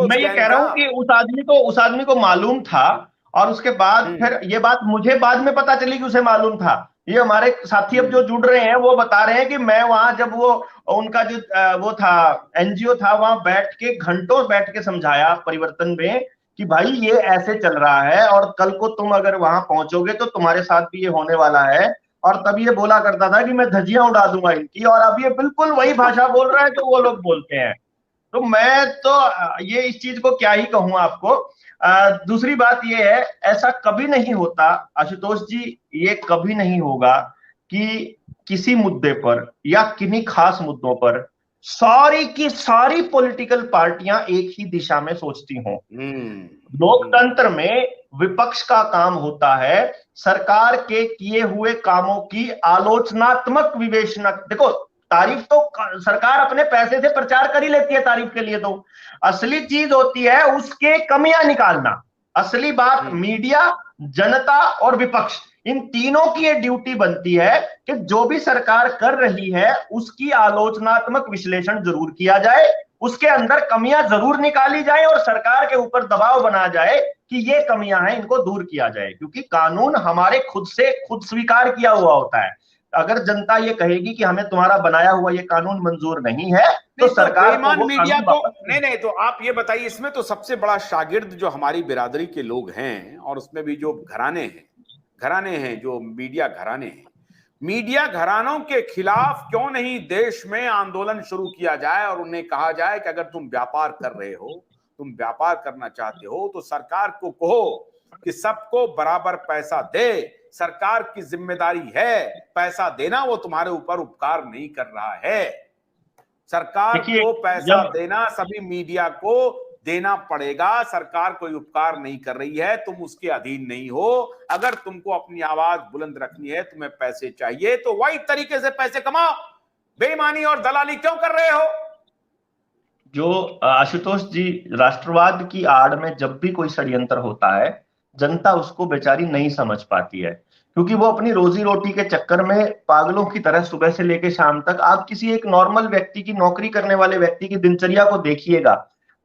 मैं ये कह रहा हूं कि उस आदमी को मालूम था, और उसके बाद फिर ये बात मुझे बाद में पता चली कि उसे मालूम था। ये हमारे साथी अब जो जुड़ रहे हैं वो बता रहे हैं कि मैं वहां, जब वो उनका जो वो था एनजीओ था, वहां बैठ के घंटों बैठ के समझाया परिवर्तन में कि भाई ये ऐसे चल रहा है, और कल को तुम अगर वहां पहुंचोगे तो तुम्हारे साथ भी ये होने वाला है। और तब ये बोला करता था कि मैं धज्जियां उड़ा दूंगा इनकी, और अब ये बिल्कुल वही भाषा बोल रहा है जो वो लोग बोलते हैं। तो मैं तो ये इस चीज को क्या ही कहूं आपको। दूसरी बात ये है, ऐसा कभी नहीं होता आशुतोष जी, ये कभी नहीं होगा कि किसी मुद्दे पर या किन्हीं खास मुद्दों पर सारी की सारी पॉलिटिकल पार्टियां एक ही दिशा में सोचती हों। लोकतंत्र में विपक्ष का काम होता है सरकार के किए हुए कामों की आलोचनात्मक विवेचना। देखो, तारीफ तो सरकार अपने पैसे से प्रचार कर ही लेती है, तारीफ के लिए तो असली चीज होती है उसके कमियां निकालना। असली बात मीडिया, जनता और विपक्ष, इन तीनों की ये ड्यूटी बनती है कि जो भी सरकार कर रही है उसकी आलोचनात्मक विश्लेषण जरूर किया जाए, उसके अंदर कमियां जरूर निकाली जाए और सरकार के ऊपर दबाव बना जाए कि ये कमियां हैं, इनको दूर किया जाए। क्योंकि कानून हमारे खुद से खुद स्वीकार किया हुआ होता है। अगर जनता ये कहेगी कि हमें तुम्हारा बनाया हुआ ये कानून मंजूर नहीं है तो सरकार को वो मीडिया कानून को नहीं, तो आप ये बताइए, इसमें तो सबसे बड़ा शागिर्द जो हमारी बिरादरी के लोग हैं, और उसमें भी जो घराने हैं जो मीडिया घराने हैं, मीडिया घरानों के खिलाफ क्यों नहीं देश में आंदोलन शुरू किया जाए और उन्हें कहा जाए कि अगर तुम व्यापार कर रहे हो, तुम व्यापार करना चाहते हो, तो सरकार को कहो कि सबको बराबर पैसा दे, सरकार की जिम्मेदारी है पैसा देना, वो तुम्हारे ऊपर उपकार नहीं कर रहा है। सरकार को पैसा देना सभी मीडिया को देना पड़ेगा। सरकार कोई उपकार नहीं कर रही है, तुम उसके अधीन नहीं हो। अगर तुमको अपनी आवाज बुलंद रखनी है, तुम्हें पैसे चाहिए, तो वही तरीके से पैसे कमाओ। बेईमानी और दलाली क्यों कर रहे हो? जो आशुतोष जी, राष्ट्रवाद की आड़ में जब भी कोई षड्यंत्र होता है, जनता उसको बेचारी नहीं समझ पाती है, क्योंकि वो अपनी रोजी रोटी के चक्कर में पागलों की तरह सुबह से लेकर शाम तक, आप किसी एक नॉर्मल व्यक्ति की, नौकरी करने वाले व्यक्ति की दिनचर्या को देखिएगा,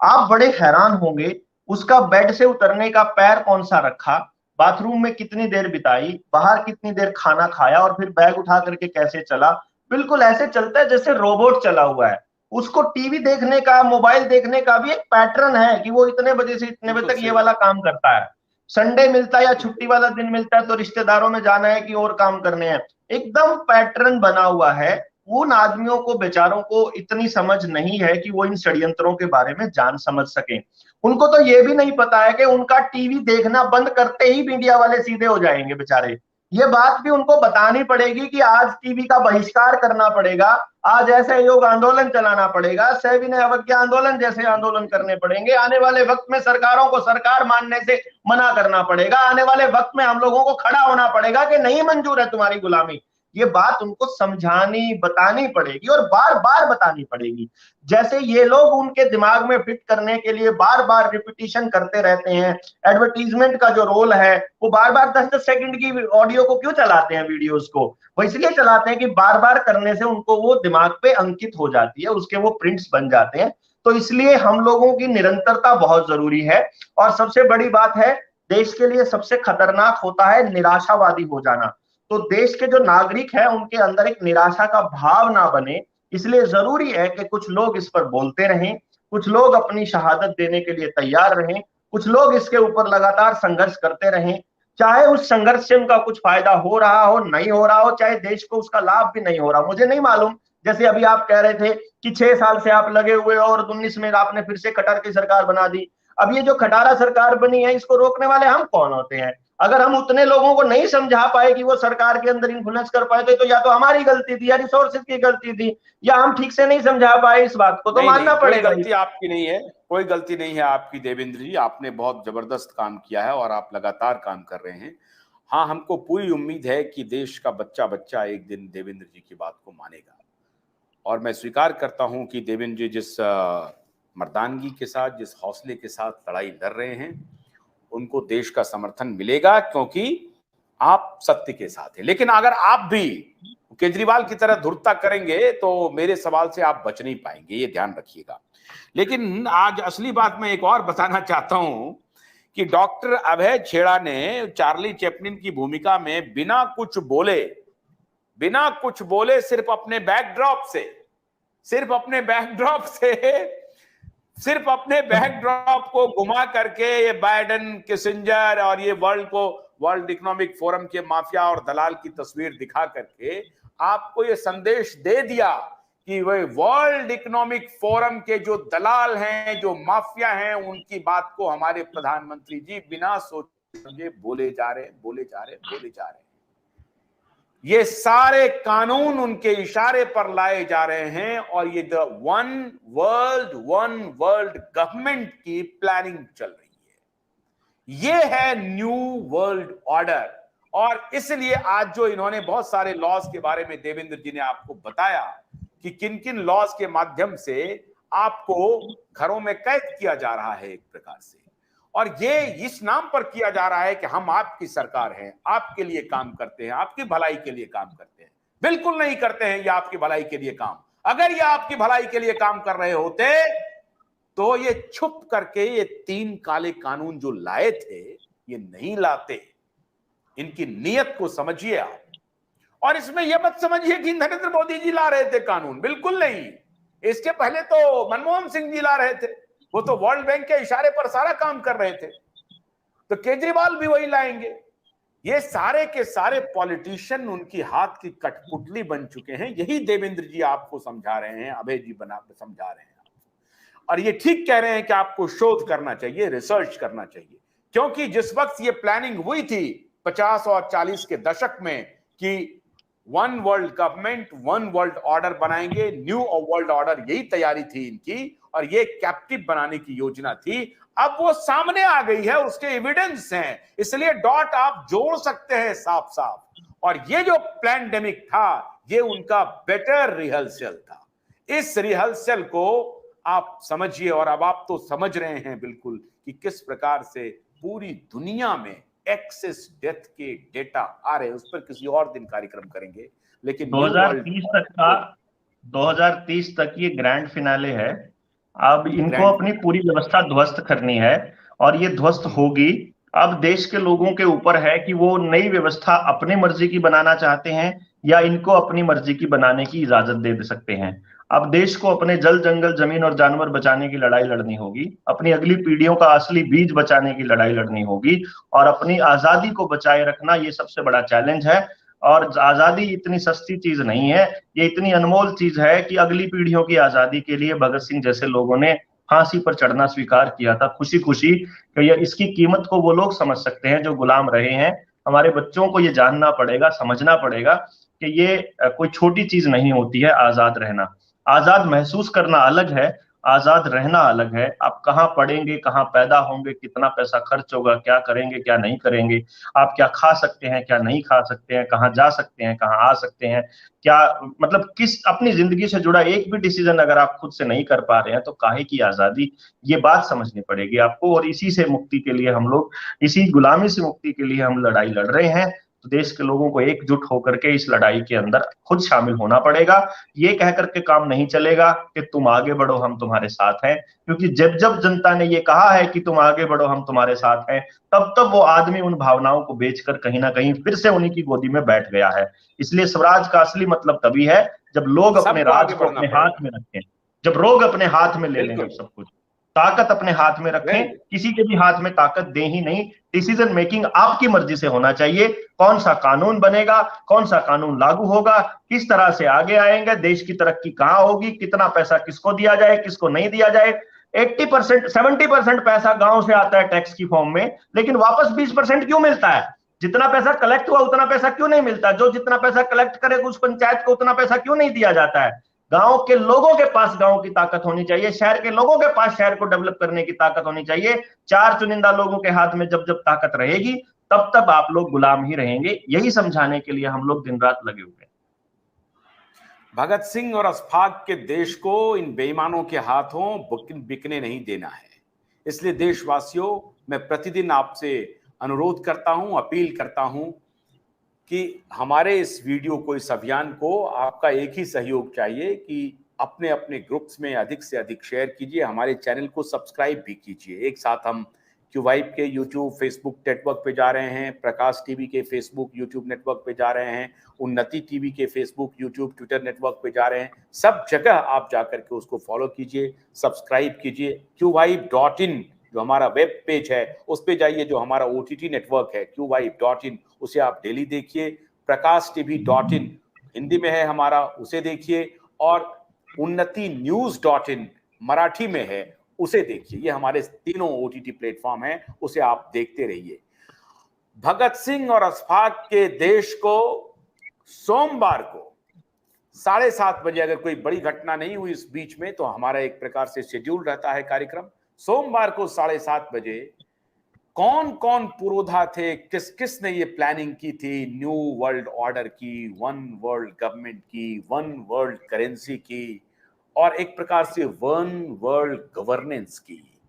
आप बड़े हैरान होंगे। उसका बेड से उतरने का पैर कौन सा रखा, बाथरूम में कितनी देर बिताई, बाहर कितनी देर खाना खाया और फिर बैग उठा करके कैसे चला, बिल्कुल ऐसे चलता है जैसे रोबोट चला हुआ है। उसको टीवी देखने का, मोबाइल देखने का भी एक पैटर्न है कि वो इतने बजे से इतने बजे तक ये वाला काम करता है। संडे मिलता है या छुट्टी वाला दिन मिलता है तो रिश्तेदारों में जाना है कि और काम करने हैं, एकदम पैटर्न बना हुआ है। उन आदमियों को, बेचारों को इतनी समझ नहीं है कि वो इन षड्यंत्रों के बारे में जान समझ सके। उनको तो ये भी नहीं पता है कि उनका टीवी देखना बंद करते ही मीडिया वाले सीधे हो जाएंगे बेचारे। ये बात भी उनको बतानी पड़ेगी कि आज टीवी का बहिष्कार करना पड़ेगा, आज ऐसे योग आंदोलन चलाना पड़ेगा, सविनय अवज्ञा आंदोलन जैसे आंदोलन करने पड़ेंगे। आने वाले वक्त में सरकारों को सरकार मानने से मना करना पड़ेगा। आने वाले वक्त में हम लोगों को खड़ा होना पड़ेगा कि नहीं मंजूर है तुम्हारी गुलामी। ये बात उनको समझानी, बतानी पड़ेगी और बार बार बतानी पड़ेगी। जैसे ये लोग उनके दिमाग में फिट करने के लिए बार बार रिपीटिशन करते रहते हैं। एडवर्टीजमेंट का जो रोल है, वो बार बार 10-10 सेकंड की ऑडियो को क्यों चलाते हैं, वीडियोस को? वो इसलिए चलाते हैं कि बार बार करने से उनको वो दिमाग पे अंकित हो जाती है, उसके वो प्रिंट्स बन जाते हैं। तो इसलिए हम लोगों की निरंतरता बहुत जरूरी है। और सबसे बड़ी बात है, देश के लिए सबसे खतरनाक होता है निराशावादी हो जाना। तो देश के जो नागरिक हैं उनके अंदर एक निराशा का भाव ना बने, इसलिए जरूरी है कि कुछ लोग इस पर बोलते रहें, कुछ लोग अपनी शहादत देने के लिए तैयार रहें, कुछ लोग इसके ऊपर लगातार संघर्ष करते रहें। चाहे उस संघर्ष से उनका कुछ फायदा हो रहा हो, नहीं हो रहा हो, चाहे देश को उसका लाभ भी नहीं हो रहा, मुझे नहीं मालूम। जैसे अभी आप कह रहे थे कि 6 साल से आप लगे हुए और 19 में आपने फिर से खट्टर की सरकार बना दी। अब ये जो खटारा सरकार बनी है, इसको रोकने वाले हम कौन होते हैं? अगर हम उतने लोगों को नहीं समझा पाए कि वो सरकार के अंदर इन्फ्लुएंस कर पाए तो या तो हमारी गलती थी या रिसोर्सेज की गलती थी, या हम ठीक से नहीं समझा पाए इस बात को, तो मानना पड़ेगा। कोई गलती आपकी नहीं है, कोई गलती नहीं है आपकी देवेंद्र जी, आपने बहुत जबरदस्त काम किया है और आप लगातार काम कर रहे हैं। हाँ, हमको पूरी उम्मीद है कि देश का बच्चा बच्चा एक दिन देवेंद्र जी की बात को मानेगा। और मैं स्वीकार करता हूं कि देवेंद्र जी जिस मर्दानगी के साथ, जिस हौसले के साथ लड़ाई लड़ रहे हैं, उनको देश का समर्थन मिलेगा, क्योंकि आप सत्य के साथ हैं। लेकिन अगर आप भी केजरीवाल की तरह धुरता करेंगे तो मेरे सवाल से आप बच नहीं पाएंगे, ये ध्यान रखिएगा। लेकिन आज असली बात मैं एक और बताना चाहता हूं कि डॉक्टर अभय छेड़ा ने चार्ली चैपलिन की भूमिका में बिना कुछ बोले सिर्फ अपने बैकड्रॉप को घुमा करके ये बाइडेन, किसिंजर और ये वर्ल्ड इकोनॉमिक फोरम के माफिया और दलाल की तस्वीर दिखा करके आपको ये संदेश दे दिया कि वह वर्ल्ड इकोनॉमिक फोरम के जो दलाल हैं, जो माफिया हैं, उनकी बात को हमारे प्रधानमंत्री जी बिना सोचे समझे बोले जा रहे। ये सारे कानून उनके इशारे पर लाए जा रहे हैं और ये वन वर्ल्ड गवर्नमेंट की प्लानिंग चल रही है। ये है न्यू वर्ल्ड ऑर्डर। और इसलिए आज जो इन्होंने बहुत सारे लॉज के बारे में देवेंद्र जी ने आपको बताया, कि किन किन लॉज के माध्यम से आपको घरों में कैद किया जा रहा है एक प्रकार से, और ये इस नाम पर किया जा रहा है कि हम आपकी सरकार हैं, आपके लिए काम करते हैं, आपकी भलाई के लिए काम करते हैं। बिल्कुल नहीं करते हैं ये आपकी भलाई के लिए काम। अगर ये आपकी भलाई के लिए काम कर रहे होते तो ये छुप करके ये 3 काले कानून जो लाए थे ये नहीं लाते। इनकी नीयत को समझिए आप, और इसमें यह मत समझिए कि नरेंद्र मोदी जी ला रहे थे कानून, बिल्कुल नहीं। इसके पहले तो मनमोहन सिंह जी ला रहे थे, वो तो वर्ल्ड बैंक के इशारे पर सारा काम कर रहे थे, तो केजरीवाल भी वही लाएंगे। ये सारे के सारे पॉलिटिशियन उनकी हाथ की कठपुतली बन चुके हैं। यही देवेंद्र जी आपको समझा रहे हैं, अभय जी समझा रहे हैं, और ये ठीक कह रहे हैं कि आपको शोध करना चाहिए, रिसर्च करना चाहिए, क्योंकि जिस वक्त ये प्लानिंग हुई थी 50 और 40 के दशक में कि one world government one world order बनाएंगे, न्यू वर्ल्ड ऑर्डर, यही तैयारी थी इनकी, और ये कैप्टिव बनाने की योजना थी। अब वो सामने आ गई है, उसके एविडेंस हैं, इसलिए डॉट आप जोड़ सकते हैं साफ साफ। और ये जो पैंडेमिक था ये उनका बेटर रिहर्सल था। इस रिहर्सल को आप समझिए, और अब आप तो समझ रहे हैं बिल्कुल कि किस प्रकार से पूरी दुनिया में एक्सेस डेथ के डेटा आ रहे हैं। उस पर किसी और दिन कार्यक्रम करेंगे, लेकिन 2030 तक ये ग्रैंड फिनाले है। अब इनको अपनी पूरी व्यवस्था ध्वस्त करनी है, और ये ध्वस्त होगी। अब देश के लोगों के ऊपर है कि वो नई व्यवस्था अपनी मर्जी की बनाना चाहते हैं या इनको अपनी मर्जी की बनाने की इजाजत दे सकते हैं। अब देश को अपने जल जंगल जमीन और जानवर बचाने की लड़ाई लड़नी होगी, अपनी अगली पीढ़ियों का असली बीज बचाने की लड़ाई लड़नी होगी, और अपनी आजादी को बचाए रखना ये सबसे बड़ा चैलेंज है। और आजादी इतनी सस्ती चीज नहीं है, ये इतनी अनमोल चीज है कि अगली पीढ़ियों की आजादी के लिए भगत सिंह जैसे लोगों ने फांसी पर चढ़ना स्वीकार किया था खुशी खुशी। कि ये इसकी कीमत को वो लोग समझ सकते हैं जो गुलाम रहे हैं। हमारे बच्चों को ये जानना पड़ेगा, समझना पड़ेगा कि ये कोई छोटी चीज नहीं होती है आजाद रहना। आजाद महसूस करना अलग है, आजाद रहना अलग है। आप कहाँ पढ़ेंगे, कहाँ पैदा होंगे, कितना पैसा खर्च होगा, क्या करेंगे क्या नहीं करेंगे, आप क्या खा सकते हैं क्या नहीं खा सकते हैं, कहाँ जा सकते हैं कहाँ आ सकते हैं, क्या मतलब किस अपनी जिंदगी से जुड़ा एक भी डिसीजन अगर आप खुद से नहीं कर पा रहे हैं तो काहे की आजादी। ये बात समझनी पड़ेगी आपको, और इसी से मुक्ति के लिए हम लोग, इसी गुलामी से मुक्ति के लिए हम लड़ाई लड़ रहे हैं। तो देश के लोगों को एकजुट होकर के इस लड़ाई के अंदर खुद शामिल होना पड़ेगा। ये कह करके काम नहीं चलेगा कि तुम आगे बढ़ो हम तुम्हारे साथ हैं, क्योंकि जब जब जनता ने ये कहा है कि तुम आगे बढ़ो हम तुम्हारे साथ हैं, तब तब वो आदमी उन भावनाओं को बेचकर कहीं ना कहीं फिर से उन्हीं की गोदी में बैठ गया है। इसलिए स्वराज का असली मतलब तभी है जब लोग अपने राज को अपने हाथ में रखें, जब लोग अपने हाथ में ले लेंगे सब कुछ, ताकत अपने हाथ में रखें, किसी के भी हाथ में ताकत दे ही नहीं। डिसीजन मेकिंग आपकी मर्जी से होना चाहिए। कौन सा कानून बनेगा, कौन सा कानून लागू होगा, किस तरह से आगे आएंगे, देश की तरक्की कहां होगी, कितना पैसा किसको दिया जाए किसको नहीं दिया जाए। 80% 70% पैसा गांव से आता है टैक्स की फॉर्म में, लेकिन वापस 20% क्यों मिलता है? जितना पैसा कलेक्ट हुआ उतना पैसा क्यों नहीं मिलता? जो जितना पैसा कलेक्ट करेगा उस पंचायत को उतना पैसा क्यों नहीं दिया जाता है? गांव के लोगों के पास गांव की ताकत होनी चाहिए, शहर के लोगों के पास शहर को डेवलप करने की ताकत होनी चाहिए। 4 चुनिंदा लोगों के हाथ में जब जब ताकत रहेगी तब तब आप लोग गुलाम ही रहेंगे। यही समझाने के लिए हम लोग दिन रात लगे हुए हैं। भगत सिंह और अशफाक के देश को इन बेईमानों के हाथों बिकने नहीं देना है। इसलिए देशवासियों, मैं प्रतिदिन आपसे अनुरोध करता हूं, अपील करता हूं कि हमारे इस वीडियो को, इस अभियान को आपका एक ही सहयोग चाहिए कि अपने अपने ग्रुप्स में अधिक से अधिक शेयर कीजिए, हमारे चैनल को सब्सक्राइब भी कीजिए। एक साथ हम क्यूवाइब के यूट्यूब फेसबुक नेटवर्क पे जा रहे हैं, प्रकाश टीवी के फेसबुक यूट्यूब नेटवर्क पे जा रहे हैं, उन्नति टीवी के फेसबुक यूट्यूब ट्विटर नेटवर्क पे जा रहे हैं। सब जगह आप जाकर के उसको फॉलो कीजिए, सब्सक्राइब कीजिए। qvibe.in जो हमारा वेब पेज है उस पे जाइए, जो हमारा OTT नेटवर्क है qvibe.in, उसे आप डेली देखिए। प्रकाश TV.in हिंदी में है हमारा, उसे देखिए, और उन्नति न्यूज.in मराठी में है, उसे देखिए। ये हमारे तीनों OTT प्लेटफॉर्म हैं, उसे आप देखते रहिए। भगत सिंह और अशफाक के देश को सोमवार को 7:30 बजे, अगर कोई बड़ी घटना नहीं हुई इस बीच में, तो हमारा एक प्रकार से शेड्यूल रहता है कार्यक्रम। सोमवार को 7:30 बजे कौन कौन पुरोधा थे, किस किस ने ये प्लानिंग की थी, न्यू वर्ल्ड ऑर्डर की, वन वर्ल्ड गवर्नमेंट की, वन वर्ल्ड करेंसी की, और एक प्रकार से वन वर्ल्ड गवर्नेंस की।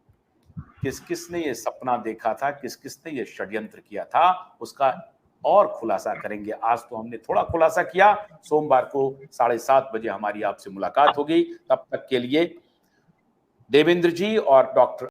किस किस ने ये सपना देखा था, किस किस ने ये षड्यंत्र किया था, उसका और खुलासा करेंगे। आज तो हमने थोड़ा खुलासा किया। सोमवार को 7:30 बजे हमारी आपसे मुलाकात होगी। तब तक के लिए देवेंद्र जी और डॉक्टर